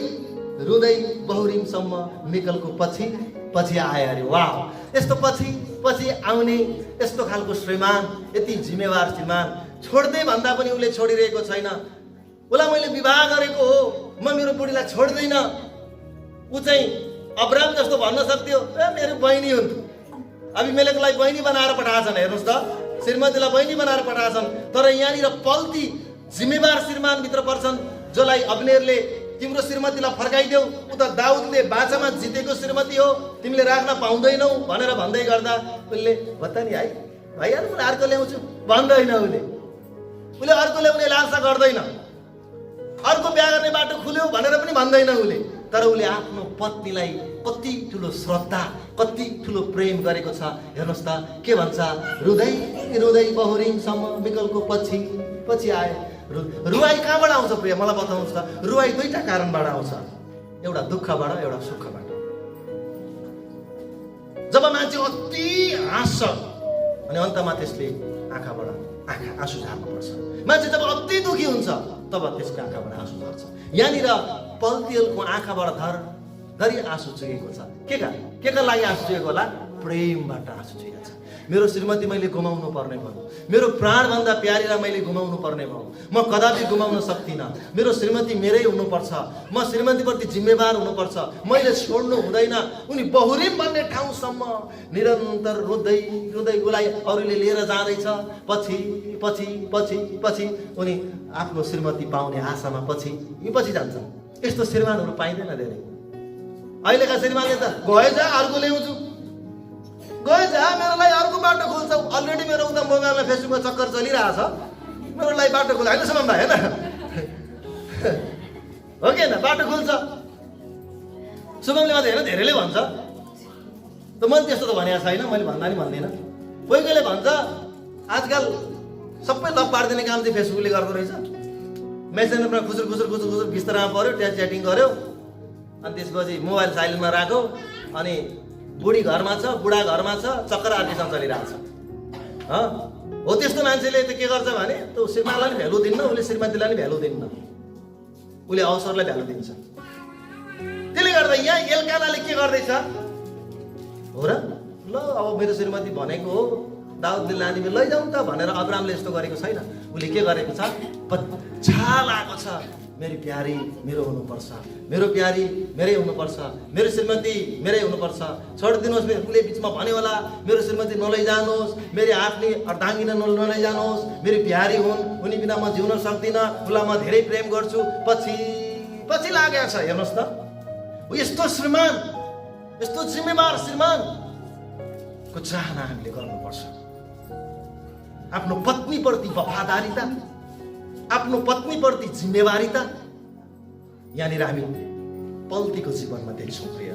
रुँदै बहुरिमसम्म मिकलको पछि आए अरे। वाह, यस्तो पछि आउने यस्तो खालको श्रीमान, यति जिम्मेवार श्रीमान, छोड्दै भन्दा पनि उसले छोडिरहेको छैन। उसलाई मैले विवाह गरेको हो, म मेरो बुढीलाई छोड्दैन। ऊ चाहिँ अब्राम जस्तो भन्न सक्थ्यो, ए मेरो बहिनी हुन्। अबिमेलेकलाई बहिनी बनाएर पठाएछन्, हेर्नुहोस् त, श्रीमतीलाई बहिनी बनाएर पठाएछन्। तर यहाँनिर पल्ती जिम्मेवार श्रीमानभित्र पर्छन्, जसलाई अब्नेरले तिम्रो श्रीमतीलाई फर्काइदेऊ, उता दाउदले बाचामा जितेको श्रीमती हो, तिमीले राख्न पाउँदैनौ भनेर भन्दै गर्दा उसले भत्ता नि है भइहाल्यो, मैले अर्को ल्याउँछु भन्दैन। उसले अर्को ल्याउने लालसा गर्दैन, अर्को बिहा गर्ने बाटो खुल्यो भनेर पनि भन्दैन उसले। तर उसले आफ्नो पत्नीलाई कति ठुलो श्रद्धा, कति ठुलो प्रेम गरेको छ। हेर्नुहोस् त के भन्छ, रुँदै रुँदै बहुरिङसम्म बिकलको पछि पछि आए। रुवाई कहाँबाट आउँछ प्रिय, मलाई बताउनुहोस् त। रुवाई दुईटा कारणबाट आउँछ, एउटा दुःखबाट, एउटा सुखबाट। जब मान्छे अति हाँस्छ अनि अन्तमा त्यसले आँखाबाट आँसु झार्नु पर्छ। मान्छे जब अति दुखी हुन्छ तब त्यसको आँखाबाट आँसु झर्छ। यहाँनिर पल्तियलको आँखाबाट धरी आँसु चुकेको छ। के का लागि आँसु चुकेको होला? प्रेमबाट आँसु चुकेको छ। मेरो श्रीमती मैले गुमाउनु पर्ने भयो, मेरो प्राणभन्दा प्यारीलाई मैले गुमाउनु पर्ने भयो, म कदापि गुमाउन सक्दिनँ। मेरो श्रीमती मेरै हुनुपर्छ, म श्रीमतीप्रति जिम्मेवार हुनुपर्छ, मैले छोड्नु हुँदैन। उनी बहुरिम भन्ने ठाउँसम्म निरन्तर रुँदै रुँदै उसलाई अरूले लिएर जाँदैछ। पछि पछि पछि पछि उनी आफ्नो श्रीमती पाउने आशामा पछि जान्छन्। यस्तो श्रीमानहरू पाइँदैन धेरै। अहिलेका श्रीमानले त गए जा अर्को ल्याउँछु, गए जा मेरो लागि अर्को बाटो खोल्छ। अलरेडी मेरो उता मोबाइलमा फेसबुकमा चक्कर चलिरहेछ, मेरो लागि बाटो खोल्छ होइन सुमन भाइ, होइन हो कि होइन? बाटो खोल्छ सुमनले मात्रै होइन, धेरैले भन्छ। त मैले त्यस्तो त भनेको छैन, मैले भन्दा नि भन्दिनँ। कोही कोहीले भन्छ आजकल सबै लभ पारिदिने काम चाहिँ फेसबुकले गर्दो रहेछ। मेसेन्जरमा खुजुर खुजुर खुजुर खुजुर बिस्तारामा पऱ्यो, त्यहाँ च्याटिङ गऱ्यो, अनि त्यसपछि मोबाइल साइलेन्टमा राख्यो, अनि बुढी घरमा छ, बुढा घरमा छ, चक्कर आर्टीसँग चलिरहेछ। हो त्यस्तो मान्छेले त के गर्छ भने त्यो श्रीमानलाई नि भ्यालु दिन्न, उसले श्रीमतीलाई नि भ्यालु दिन्न, उसले अवसरलाई भ्यालु दिन्छ। त्यसले गर्दा यहाँ एल्कानाले के गर्दैछ हो र, ल अब मेरो श्रीमती भनेको हो, दाउदले लाने लैजाउँ त भनेर अब्रामले यस्तो गरेको छैन। उसले के गरेको छ, बच्चा लागेको छ, मेरो प्यारी मेरो हुनुपर्छ, मेरो प्यारी मेरै हुनुपर्छ, मेरो श्रीमती मेरै हुनुपर्छ, छोडिदिनुहोस्। उसले बिचमा भन्यो होला मेरो श्रीमती नलैजानुहोस्, मेरो आफ्नै अर्धाङ्गिनी नलैजानुहोस्, मेरो प्यारी हुन्, उनी बिना म जिउन सक्दिनँ, उसलाई म धेरै प्रेम गर्छु। पछि लागेको छ। हेर्नुहोस् त, यस्तो श्रीमान, यस्तो जिम्मेवार श्रीमानको चाहना हामीले गर्नुपर्छ। आफ्नो पत्नीप्रति वफादारीता, आफ्नो पत्नीप्रति जिम्मेवारीता यहाँनिर हामी पल्तीको जीवनमा देख्छौँ प्रिय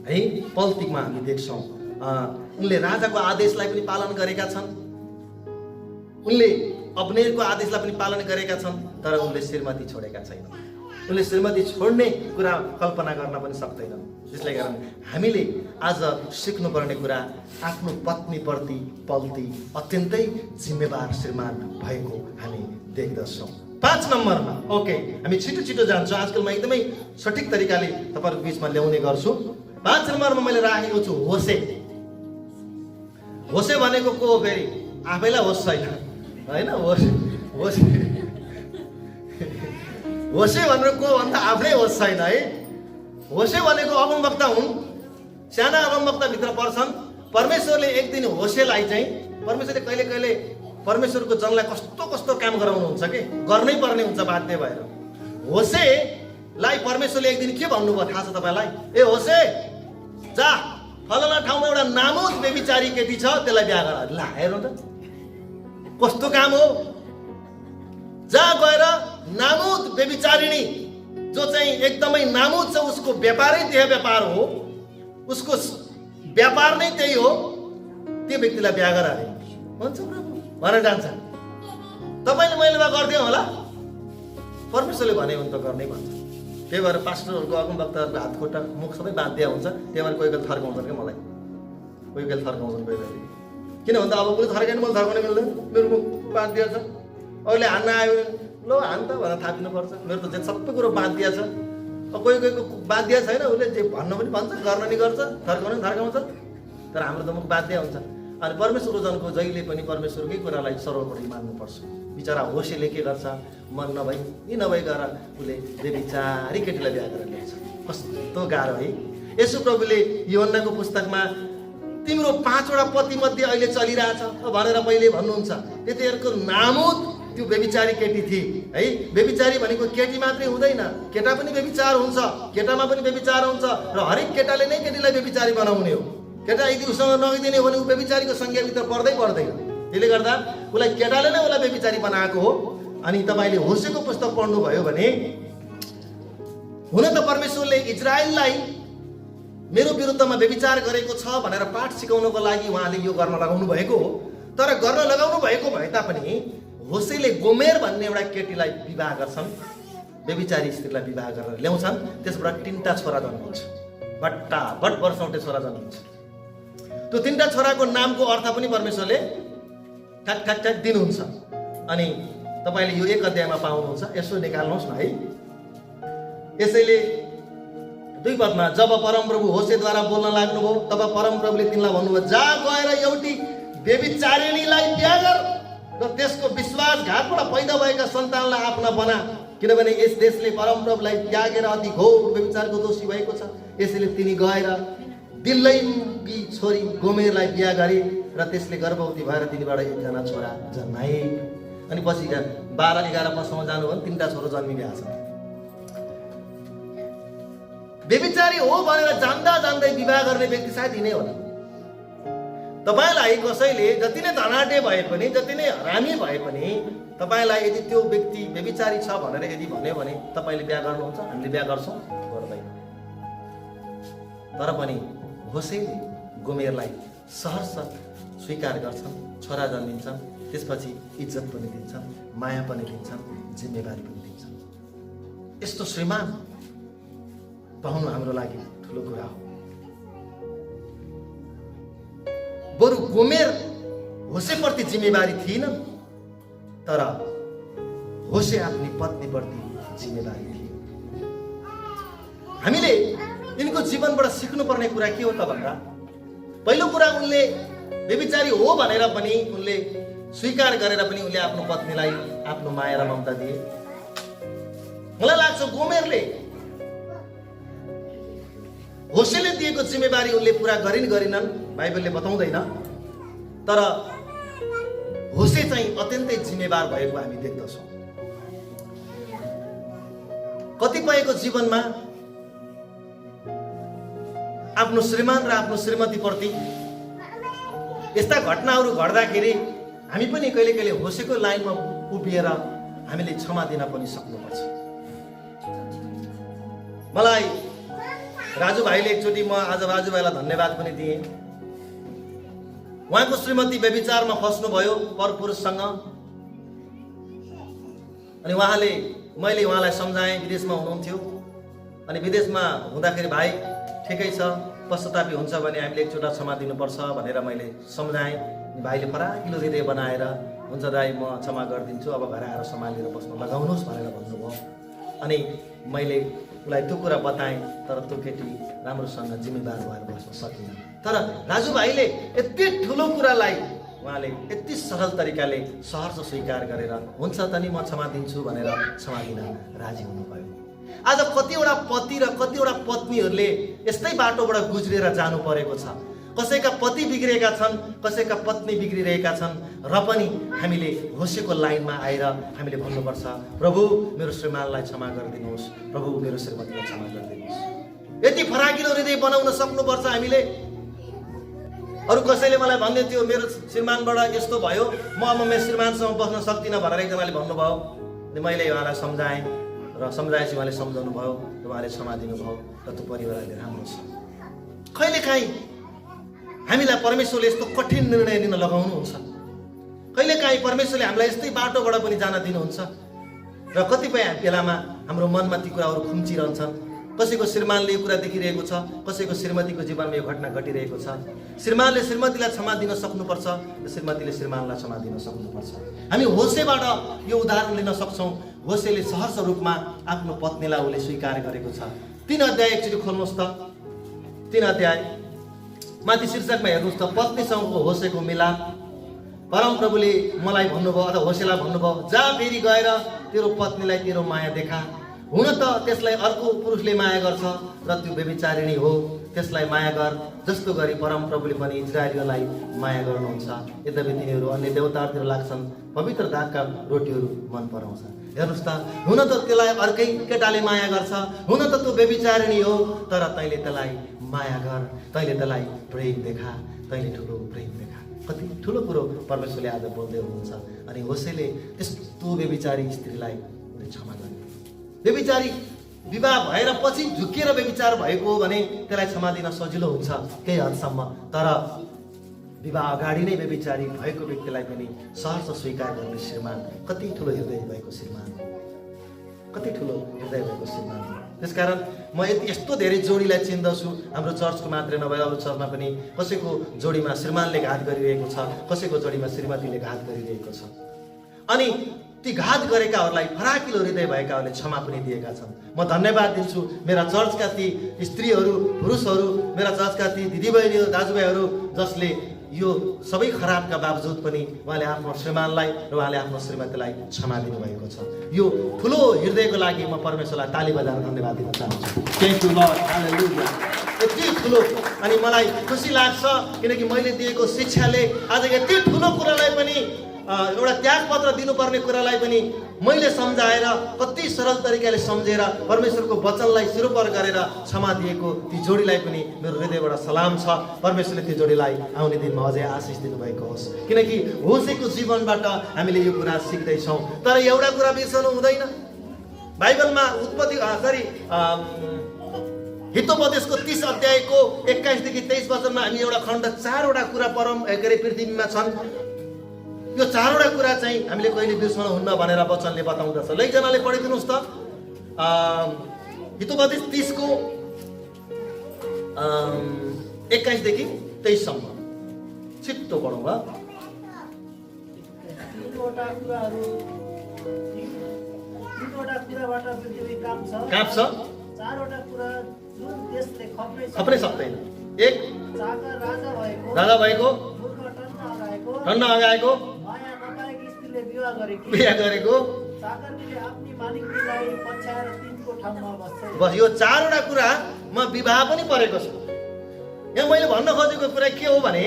है। पल्तीमा हामी देख्छौँ उनले राजाको आदेशलाई पनि पालन गरेका छन्, उनले अब्नेरको आदेशलाई पनि पालन गरेका छन्, तर उनले श्रीमती छोडेका छैनन्। उनले श्रीमती छोड्ने कुरा कल्पना गर्न पनि सक्दैनन्। त्यसले कारण हामीले आज सिक्नुपर्ने कुरा, आफ्नो पत्नीप्रति पल्ती अत्यन्तै जिम्मेवार श्रीमान भएको हामी देख्दछौँ। 5 नम्बरमा, ओके हामी छिटो जान्छौँ, आजकल म एकदमै सठिक तरिकाले तपाईँहरूको बिचमा ल्याउने गर्छु। 5 नम्बरमा मैले राखेको छु होसे। होसे भनेको को हो फेरि? आफैलाई होस छैन होइन। होसे भनेर को भन्दा आफ्नै होस छैन है। होसे भनेको अगमवक्ता हुन्, साना अगमवक्ताभित्र पर्छन्। परमेश्वरले एक दिन होसेलाई चाहिँ, परमेश्वरले कहिले कहिले परमेश्वरको जनलाई कस्तो कस्तो काम गराउनुहुन्छ कि गर्नै पर्ने हुन्छ बाध्य भएर। होसेलाई परमेश्वरले एक दिन के भन्नुभयो थाहा छ तपाईँलाई? ए होसे जा, फलाना ठाउँमा एउटा नामुद बेबिचारी केटी छ, त्यसलाई बिहा गर। ला हेर्नु त कस्तो काम हो। जा गएर नामुद बेबिचारिणी जो चाहिँ एकदमै नामुद छ, उसको व्यापारै त्यही व्यापार हो, उसको व्यापार नै त्यही हो, त्यो व्यक्तिलाई बिहा गर अरे भन्छ प्रभु भनेर जान्छ। तपाईँले मैले बा गरिदिउँ होला, परमेश्वरले भने भने त गर्नै भन्छ। त्यही भएर पास्टरहरूको अगमवक्ताहरूको हात खुट्टा मुख सबै बाँधिया हुन्छ। त्यही भएर कोही बेला थर्काउँछन् क्या मलाई, कोही बेला थर्काउँछन् कोही बेला। किन भन्दा अब उसले थर्कायो मैले थर्काउनै मिल्दैन, मेरो मुख बाँधिया छ। अहिले हान्न आयो ल हान त भनेर थापिनुपर्छ। मेरो त सबै कुरो बाँधिया छ। कोहीको बाँधिया छैन, उसले जे भन्न पनि भन्छ, गर्न नि गर्छ, थर्काउनु थर्काउँछ, तर हाम्रो त मुख बाँधिया हुन्छ। अनि परमेश्वरको जनको जहिले पनि परमेश्वरकै कुरालाई सर्वोपरि मान्नुपर्छ। बिचरा होसेले के गर्छ, मन नभई गएर उसले बेबिचारी केटीलाई बिहा गरेर ल्याउँछ। कस्तो गाह्रो है। यसो प्रभुले यूहन्नाको पुस्तकमा तिम्रो 5वटा पति मध्ये अहिले चलिरहेछ भनेर पहिले भन्नुहुन्छ। त्यतिहरूको नामुद त्यो व्यभिचारी केटी थिए है। व्यभिचारी भनेको केटी मात्रै हुँदैन, केटा पनि व्यभिचार हुन्छ, केटामा पनि व्यभिचार हुन्छ र हरेक केटाले नै केटीलाई व्यभिचारी बनाउने हो। केटा यदि उसँग नगइदिने हो भने ऊ व्यभिचारीको संज्ञाभित्र पर्दैन। त्यसले गर्दा उसलाई केटाले नै उसलाई व्यभिचारी बनाएको हो। अनि तपाईँले होसेको पुस्तक पढ्नुभयो भने हुन त परमेश्वरले इजरायललाई मेरो विरुद्धमा व्यभिचार गरेको छ भनेर पाठ सिकाउनको लागि उहाँले यो गर्न लगाउनु भएको हो। तर गर्न लगाउनु भएको भए तापनि होसेले गोमेर भन्ने एउटा केटीलाई विवाह गर्छन्, व्यभिचारी स्त्रीलाई विवाह गरेर ल्याउँछन्। त्यसबाट 3टा छोरा जन्मिन्छ, बट्टाबट वर्षौटे छोरा जन्मिन्छ। त्यो 3टा छोराको नामको अर्थ पनि परमेश्वरले ठ्याक ठ्याक ठ्याक दिनुहुन्छ। अनि तपाईँले यो 1 अध्यायमा पाउनुहुन्छ। यसो निकाल्नुहोस् न है। यसैले 2 पदमा जब परमप्रभु होसेद्वारा बोल्न लाग्नुभयो तब परमप्रभुले तिनलाई भन्नुभयो, जा गएर एउटी व्यभिचारिणीलाई बिहा गर र त्यसको विश्वासघातबाट पैदा भएका सन्तानलाई आफ्ना बना, किनभने यस देशले परमप्रभुलाई त्यागेर अति घोर व्यभिचारको दोषी भएको छ। यसैले तिनी गएर दिल्लैकी छोरी गोमेरलाई बिहा गरे र त्यसले गर्भवती भएर तिनीबाट 1जना छोरा जन्माए। अनि पछि 12-11 वर्षमा जानुभयो 3टा छोरा जन्मिरहेका छन्। व्यभिचारी हो भनेर जान्दै विवाह गर्ने व्यक्ति सायद यिनै होला। तपाईलाई कसैले जति नै धनाढ्य भए पनि, जति नै हरामी भए पनि तपाईलाई यदि त्यो व्यक्ति व्यभिचारी छ भनेर यदि भन्यो भने तपाईले बिहा गर्नुहुन्छ? हामीले बिहा गर्छौँ? गर्दैन। तर पनि होसेले गोमेरलाई सहर्ष स्वीकार गर्छन्, छोरा जन्मिन्छन्, त्यसपछि इज्जत पनि दिन्छन्, माया पनि दिन्छन्, जिम्मेवारी पनि दिन्छन्। यस्तो श्रीमान पाउनु हाम्रो लागि ठुलो कुरा हो। बरु गोमेर होसेप्रति जिम्मेवारी थिएन, तर होसे आफ्नी पत्नीप्रति जिम्मेवारी थिए। हामीले यिनको जीवनबाट सिक्नुपर्ने कुरा के हो त भन्दा, पहिलो कुरा उनले व्यभिचारी हो भनेर पनि उनले स्वीकार गरेर पनि उनले आफ्नो पत्नीलाई आफ्नो माया र ममता दिए। मलाई लाग्छ गोमेरले होसेले दिएको जिम्मेवारी उनले पुरा गरिनन्, बाइबलले बताउँदैन। तर होसे चाहिँ अत्यन्तै जिम्मेवार भएको हामी देख्दछौँ। कतिपयको जीवनमा आफ्नो श्रीमान र आफ्नो श्रीमतीप्रति यस्ता घटनाहरू घट्दाखेरि हामी पनि कहिले कहिले होसेको लाइनमा उभिएर हामीले क्षमा दिन पनि सक्नुपर्छ। मलाई राजुभाइले एकचोटि म आज राजुभाइलाई धन्यवाद पनि दिएँ। उहाँको श्रीमती व्यभिचारमा फस्नुभयो परपुरुषसँग। अनि मैले उहाँलाई सम्झाएँ, विदेशमा हुनुहुन्थ्यो। अनि विदेशमा हुँदाखेरि भाइ ठिकै छ, पश्चातापी हुन्छ भने हामीले एकचोटि क्षमा दिनुपर्छ भनेर मैले सम्झाएँ। भाइले फराकिलो हृदय बनाएर हुन्छ दाइ म क्षमा गरिदिन्छु, अब घर आएर सम्हालेर बस्न लगाउनुहोस् भनेर भन्नुभयो। अनि मैले उसलाई त्यो कुरा बताएँ, तर त्यो केटी राम्रोसँग जिम्मेवार भएर बस्न सकिन। तर राजुभाइले यति ठुलो कुरालाई उहाँले यति सरल तरिकाले सहर्ष स्वीकार गरेर हुन्छ त नि म क्षमा दिन्छु भनेर क्षमा दिन राजी हुनुभयो। आज कतिवटा पति र कतिवटा पत्नीहरूले यस्तै बाटोबाट गुज्रेर जानु परेको छ। कसैका पति बिग्रेका छन्, कसैका पत्नी बिग्रिरहेका छन्, र पनि हामीले होसेको लाइनमा आएर हामीले भन्नुपर्छ, प्रभु मेरो श्रीमानलाई क्षमा गरिदिनुहोस्, प्रभु मेरो श्रीमतीलाई क्षमा गरिदिनुहोस्। यति फराकिलो हृदय बनाउन सक्नुपर्छ हामीले। अरू कसैले मलाई भन्दै थियो मेरो श्रीमानबाट यस्तो भयो, म अब मेरो श्रीमानसँग बस्न सक्दिनँ भनेर एकजनाले भन्नुभयो। अनि मैले उहाँलाई सम्झाएँ र सम्झाएपछि उहाँले सम्झाउनु भयो र उहाँले क्षमा दिनुभयो र त्यो परिवार अहिले राम्रो छ। कहिलेकाहीँ हामीलाई परमेश्वरले यस्तो कठिन निर्णय लिन लगाउनुहुन्छ। कहिलेकाहीँ परमेश्वरले हामीलाई यस्तै बाटोबाट पनि जान दिनुहुन्छ र कतिपय बेलामा हाम्रो मनमा ती कुराहरू खुम्चिरहन्छन्। कसैको श्रीमानले यो कुरा देखिरहेको छ, कसैको श्रीमतीको जीवनमा यो घटना घटिरहेको छ। श्रीमानले श्रीमतीलाई क्षमा दिन सक्नुपर्छ र श्रीमतीले श्रीमानलाई क्षमा दिन सक्नुपर्छ। हामी होसेबाट यो उदाहरण लिन सक्छौँ। होसेले सहर्ष रूपमा आफ्नो पत्नीलाई उसले स्वीकार गरेको छ। 3 अध्याय एकचोटि खोल्नुहोस् त। 3 अध्याय माथि शीर्षकमा हेर्नुहोस् त, पत्नीसँगको होसेको मिलाप। परमप्रभुले मलाई भन्नुभयो अथवा होसेलाई भन्नुभयो, जा फेरि गएर तेरो पत्नीलाई तेरो माया देखा हुन त त्यसलाई अर्को पुरुषले माया गर्छ र त्यो व्यभिचारिणी हो, त्यसलाई माया गर, जस्तो गरी परमप्रभुले पनि इजरायलीलाई माया गर्नुहुन्छ। यद्यपि तिनीहरू अन्य देवताहरूतिर लाग्छन्, पवित्र दागका रोटीहरू मन पराउँछ। हेर्नुहोस् त, हुन त त्यसलाई अर्कै केटाले माया गर्छ, हुन त त्यो व्यभिचारिणी हो, तर तैँले त्यसलाई माया गर, तैँले त्यसलाई प्रेम देखा, तैँले ठुलो प्रेम देखा। कति ठुलो कुरो परमेश्वरले आज बोल्दै हुनुहुन्छ। अनि होसेले त्यस्तो व्यभिचारी स्त्रीलाई उसले क्षमा गरे। व्यभिचारी विवाह भएर पछि झुकिएर व्यभिचार भएको हो भने त्यसलाई क्षमा दिन सजिलो हुन्छ केही हदसम्म, तर विवाह अगाडि नै व्यभिचारी भएको व्यक्तिलाई पनि सहर्ष स्वीकार गर्ने श्रीमान कति ठुलो हृदय भएको श्रीमान, कति ठुलो हृदय भएको श्रीमान। त्यसकारण म यस्तो धेरै जोडीलाई चिन्दछु, हाम्रो चर्चको मात्रै नभएर अरू चर्चमा पनि कसैको जोडीमा श्रीमानले घात गरिरहेको छ, कसैको जोडीमा श्रीमतीले घात गरिरहेको छ। अनि ती घात गरेकाहरूलाई फराकिलो हृदय भएकाहरूले क्षमा पनि दिएका छन्। म धन्यवाद दिन्छु मेरा चर्चका ती स्त्रीहरू, पुरुषहरू, मेरा चर्चका ती दिदीबहिनीहरू, दाजुभाइहरू, जसले यो सबै खराबका बावजुद पनि उहाँले आफ्नो श्रीमानलाई र उहाँले आफ्नो श्रीमतीलाई क्षमा दिनुभएको छ। यो ठुलो हृदयको लागि म परमेश्वरलाई ताली बजाएर धन्यवाद दिन चाहन्छु। थ्याङ्क यू लर्ड, हालेलुया। यति ठुलो, अनि मलाई खुसी लाग्छ किनकि मैले दिएको शिक्षाले आज यति ठुलो कुरालाई पनि एउटा त्यागपत्र दिनुपर्ने कुरालाई पनि मैले सम्झाएर कति सरल तरिकाले सम्झेर परमेश्वरको वचनलाई सिरोपर गरेर क्षमा दिएको ती जोडीलाई पनि मेरो हृदयबाट सलाम छ। परमेश्वरले त्यो जोडीलाई आउने दिनमा अझै आशिष दिनुभएको होस्, किनकि होसेको जीवनबाट हामीले यो कुरा सिक्दैछौँ। तर एउटा कुरा बिर्सनु हुँदैन, बाइबलमा हितोपदेशको 30 अध्यायको 21 देखि 23 वचनमा हामी एउटा खण्ड 4वटा कुरा पृथ्वीमा छन्। यो 4वटा कुरा चाहिँ हामीले कहिले बिर्सनु हुन्न भनेर वचनले बताउँदछ। लैजनाले पढिदिनुहोस् त, हितोपदेश 30 को 21 देखि 23 सम्म। छिट्टो पढौँ ल। तीनवटा कुराबाट पृथ्वी काप्छ, 4वटा कुरा जुन देशले खप्नै सक्दैन। एक, राजा भएको, ठण्ड अगाएको, विवाह गरेको, बस यो 4वटा कुरा म विवाह पनि परेको छ। यहाँ मैले भन्न खोजेको कुरा के हो भने,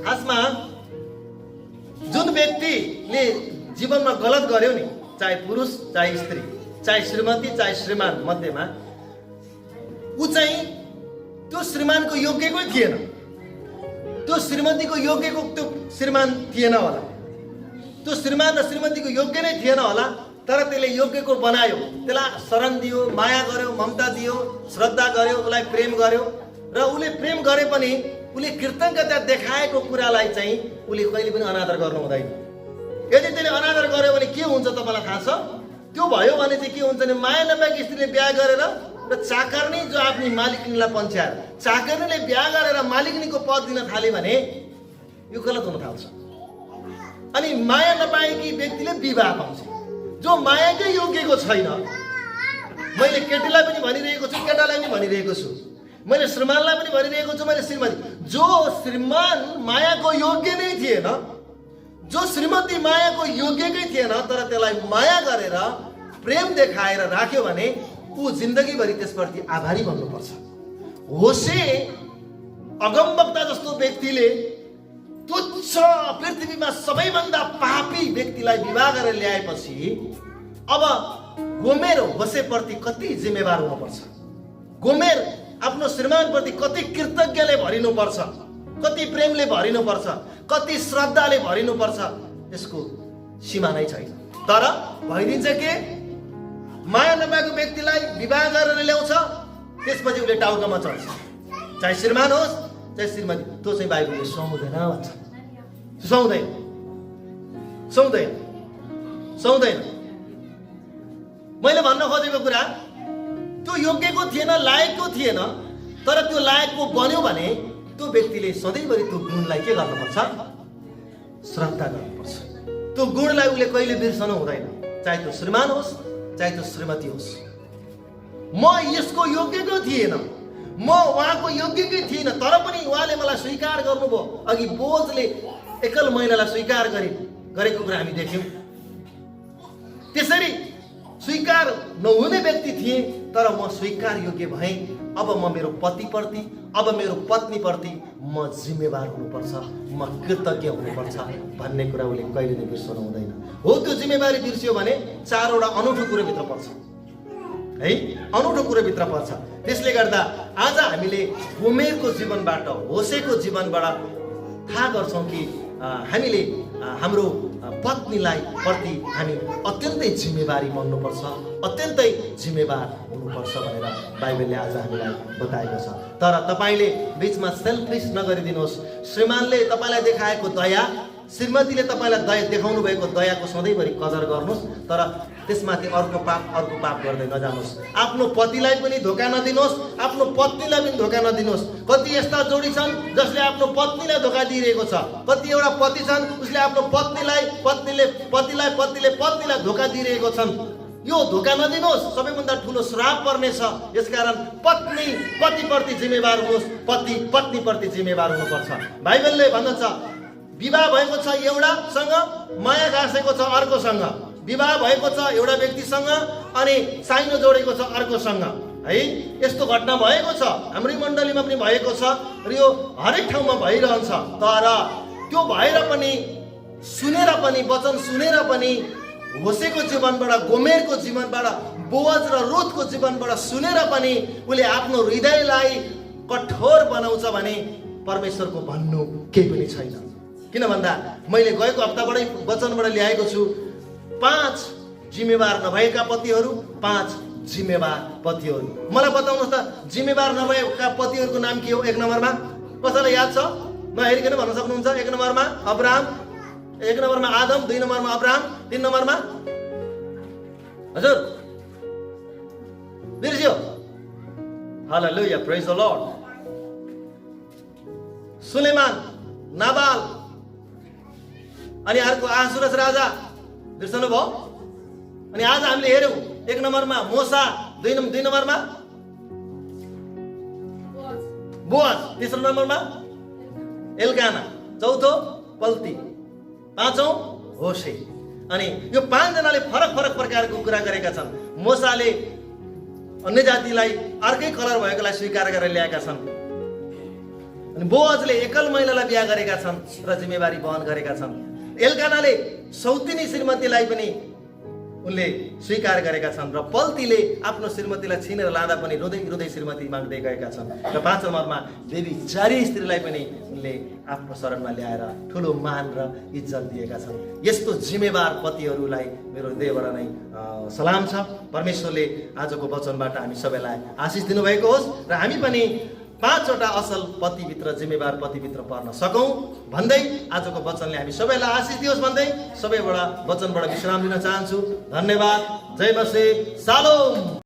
खासमा जुन व्यक्तिले जीवनमा गलत गर्यो नि, चाहे पुरुष चाहे स्त्री, चाहे श्रीमती चाहे श्रीमान मध्येमा, ऊ चाहिँ त्यो श्रीमानको योग्यकै थिएन, त्यो श्रीमतीको योग्यको त्यो श्रीमान थिएन होला, त्यो श्रीमान र श्रीमतीको योग्य नै थिएन होला, तर त्यसले योग्यको बनायो, त्यसलाई शरण दियो, माया गर्यो, ममता दियो, श्रद्धा गर्यो, उसलाई प्रेम गर्यो, र उसले प्रेम गरे पनि उसले कृतज्ञता देखाएको कुरालाई चाहिँ उसले कहिले पनि अनादर गर्नु हुँदैन। यदि त्यसले अनादर गर्यो भने के हुन्छ तपाईँलाई थाहा छ? त्यो भयो भने चाहिँ के हुन्छ भने माया नपाएकी स्त्रीले बिहा गरेर र चाकर्नी जो आफ्नो मालिकनीलाई पन्छ्याएर चाकर्नीले बिहा गरेर मालिकनीको पद दिन थाल्यो भने यो गलत हुन थाल्छ। अनि माया नपाएकी व्यक्तिले विवाह पाउँछ जो मायाकै योग्यको छैन। मैले केटीलाई पनि भनिरहेको छु, केटालाई पनि भनिरहेको छु, मैले श्रीमानलाई पनि भनिरहेको छु, मैले श्रीमती, जो श्रीमान मायाको योग्य नै थिएन, जो श्रीमती मायाको योग्यकै थिएन, तर त्यसलाई माया गरेर प्रेम देखाएर राख्यो भने ऊ जिन्दगीभरि त्यसप्रति आभारी बन्नुपर्छ। होसे अगमवक्ता जस्तो व्यक्तिले तुच्छ पृथ्वीमा सबैभन्दा पापी व्यक्तिलाई विवाह गरेर ल्याएपछि अब गोमेर होसेप्रति कति जिम्मेवार हुनुपर्छ, गोमेर आफ्नो श्रीमानप्रति कति कृतज्ञले भरिनुपर्छ, कति प्रेमले भरिनुपर्छ, कति श्रद्धाले भरिनुपर्छ, त्यसको सीमा नै छैन। तर भइदिन्छ के, माया नपाएको व्यक्तिलाई विवाह गरेर ल्याउँछ, त्यसपछि उसले टाउकामा चढ्छ, चाहे श्रीमान होस् चाहे श्रीमती। त्यो चाहिँ बाइबलले सुहाउँदैन भन्छ, सुहाउँदैन, सुहाउँदैन, सुहाउँदैन। मैले भन्न खोजेको कुरा त्यो योग्यको थिएन, लायकको थिएन, तर त्यो लायकको बन्यो भने त्यो व्यक्तिले सधैँभरि त्यो गुणलाई के गर्नुपर्छ? श्रद्धा गर्नुपर्छ। त्यो गुणलाई उसले कहिले बिर्सनु हुँदैन, चाहे त्यो श्रीमान होस् चाहे त्यो श्रीमती होस्। म यसको योग्यको थिएन, म उहाँको योग्यकै थिएन, तर पनि उहाँले मलाई स्वीकार गर्नुभयो। अघि बोझले एकल महिलालाई स्वीकार गरेको कुरा हामी देख्यौँ। त्यसरी स्वीकार नहुने व्यक्ति थिएँ, तर म स्वीकार योग्य भएँ। अब म मेरो पतिप्रति, अब मेरो पत्नीप्रति म जिम्मेवार हुनुपर्छ, म कृतज्ञ हुनुपर्छ भन्ने कुरा उसले कहिले नै बिर्सनु हुँदैन। हो, त्यो जिम्मेवारी बिर्सियो भने 4वटा अनौठो कुरोभित्र पर्छ है, अनौठो कुरोभित्र पर्छ। त्यसले गर्दा आज हामीले गोमेरको जीवनबाट, होसेको जीवनबाट थाहा गर्छौँ कि हामीले हाम्रो पत्नीलाई प्रति हामी अत्यन्तै जिम्मेवारी मान्नुपर्छ, अत्यन्तै जिम्मेवार हुनुपर्छ भनेर बाइबलले आज हामीलाई बताएको छ। तर तपाईँले बिचमा सेल्फिस नगरिदिनुहोस्। श्रीमानले तपाईँलाई देखाएको दया, श्रीमतीले तपाईँलाई दया देखाउनु भएको दयाको सधैँभरि कदर गर्नुहोस्, तर त्यसमाथि अर्को पाप गर्दै नजानुहोस्। आफ्नो पतिलाई पनि धोका नदिनुहोस्, आफ्नो पत्नीलाई पनि धोका नदिनुहोस्। कति यस्ता जोडी छन् जसले आफ्नो पत्नीलाई धोका दिइरहेको छ। कति एउटा पति छन् उसले आफ्नो पत्नीले पत्नीलाई धोका दिइरहेको छन्। यो धोका नदिनुहोस्, सबैभन्दा ठुलो श्राप पर्नेछ। यसकारण पत्नी पतिप्रति जिम्मेवार हुनुहोस्, पति पत्नीप्रति जिम्मेवार हुनुपर्छ। बाइबलले भन्दछ विवाह भएको छ एउटासँग, माया गाँसेको छ अर्कोसँग। विवाह भएको छ एउटा व्यक्तिसँग अनि साइनो जोडेको छ अर्कोसँग है। यस्तो घटना भएको छ, हाम्रै मण्डलीमा पनि भएको छ र यो हरेक ठाउँमा भइरहन्छ। तर त्यो भएर पनि, सुनेर पनि, वचन सुनेर पनि, होसेको जीवनबाट, गोमेरको जीवनबाट, बोअज र रुथको जीवनबाट सुनेर पनि उसले आफ्नो हृदयलाई कठोर बनाउँछ भने परमेश्वरको भन्नु केही पनि छैन। किन भन्दा मैले गएको हप्ताबाटै वचनबाट ल्याएको छु, 5 जिम्मेवार नभएका पतिहरू, 5 जिम्मेवार पतिहरू। मलाई बताउनुहोस् त, जिम्मेवार नभएका पतिहरूको नाम के हो? 1 नम्बरमा कसैलाई याद छ? नहेरिकन भन्न सक्नुहुन्छ। 1 नम्बरमा अब्राहम, 1 नम्बरमा आदम, 2 नम्बरमा अब्राहम, 3 नम्बरमा हजुर बिर्सियो? हालेलुया, प्रेज द लर्ड। सुलेमान, नाबाल, अनि अर्को आहासुरस राजा, बिर्सनु भयो? अनि आज हामीले हेर्यौँ 1 नम्बरमा मोसा, 2 नम्बरमा बोअज, 3 नम्बरमा एल्काना, 4थो पल्ती, 5औं होसे। अनि यो 5 जनाले फरक फरक प्रकारको कुरा गरेका छन्। मोसाले अन्य जातिलाई अर्कै कलर भएकोलाई स्वीकार गरेर ल्याएका छन्, अनि बोअजले एकल महिलालाई बिहा गरेका छन् र जिम्मेवारी वहन गरेका छन्। एल्कानाले सौतिनी श्रीमतीलाई पनि उनले स्वीकार गरेका छन् र पल्तीले आफ्नो श्रीमतीलाई छिनेर लाँदा पनि रुँदै रुँदै श्रीमती माग्दै गएका छन्। र 5 नम्बरमा देवी चारी स्त्रीलाई पनि उनले आफ्नो शरणमा ल्याएर ठुलो मान र इज्जत दिएका छन्। यस्तो जिम्मेवार पतिहरूलाई मेरो हृदयबाट नै सलाम छ। परमेश्वरले आजको वचनबाट हामी सबैलाई आशिष दिनुभएको होस् र हामी पनि 5वटा असल पतिभित्र, जिम्मेवार पतिभित्र पर्न सकौँ भन्दै आजको वचनले हामी सबैलाई आशिष दियोस् भन्दै सबैबाट वचनबाट विश्राम लिन चाहन्छु। धन्यवाद। जय मसीह। शालोम।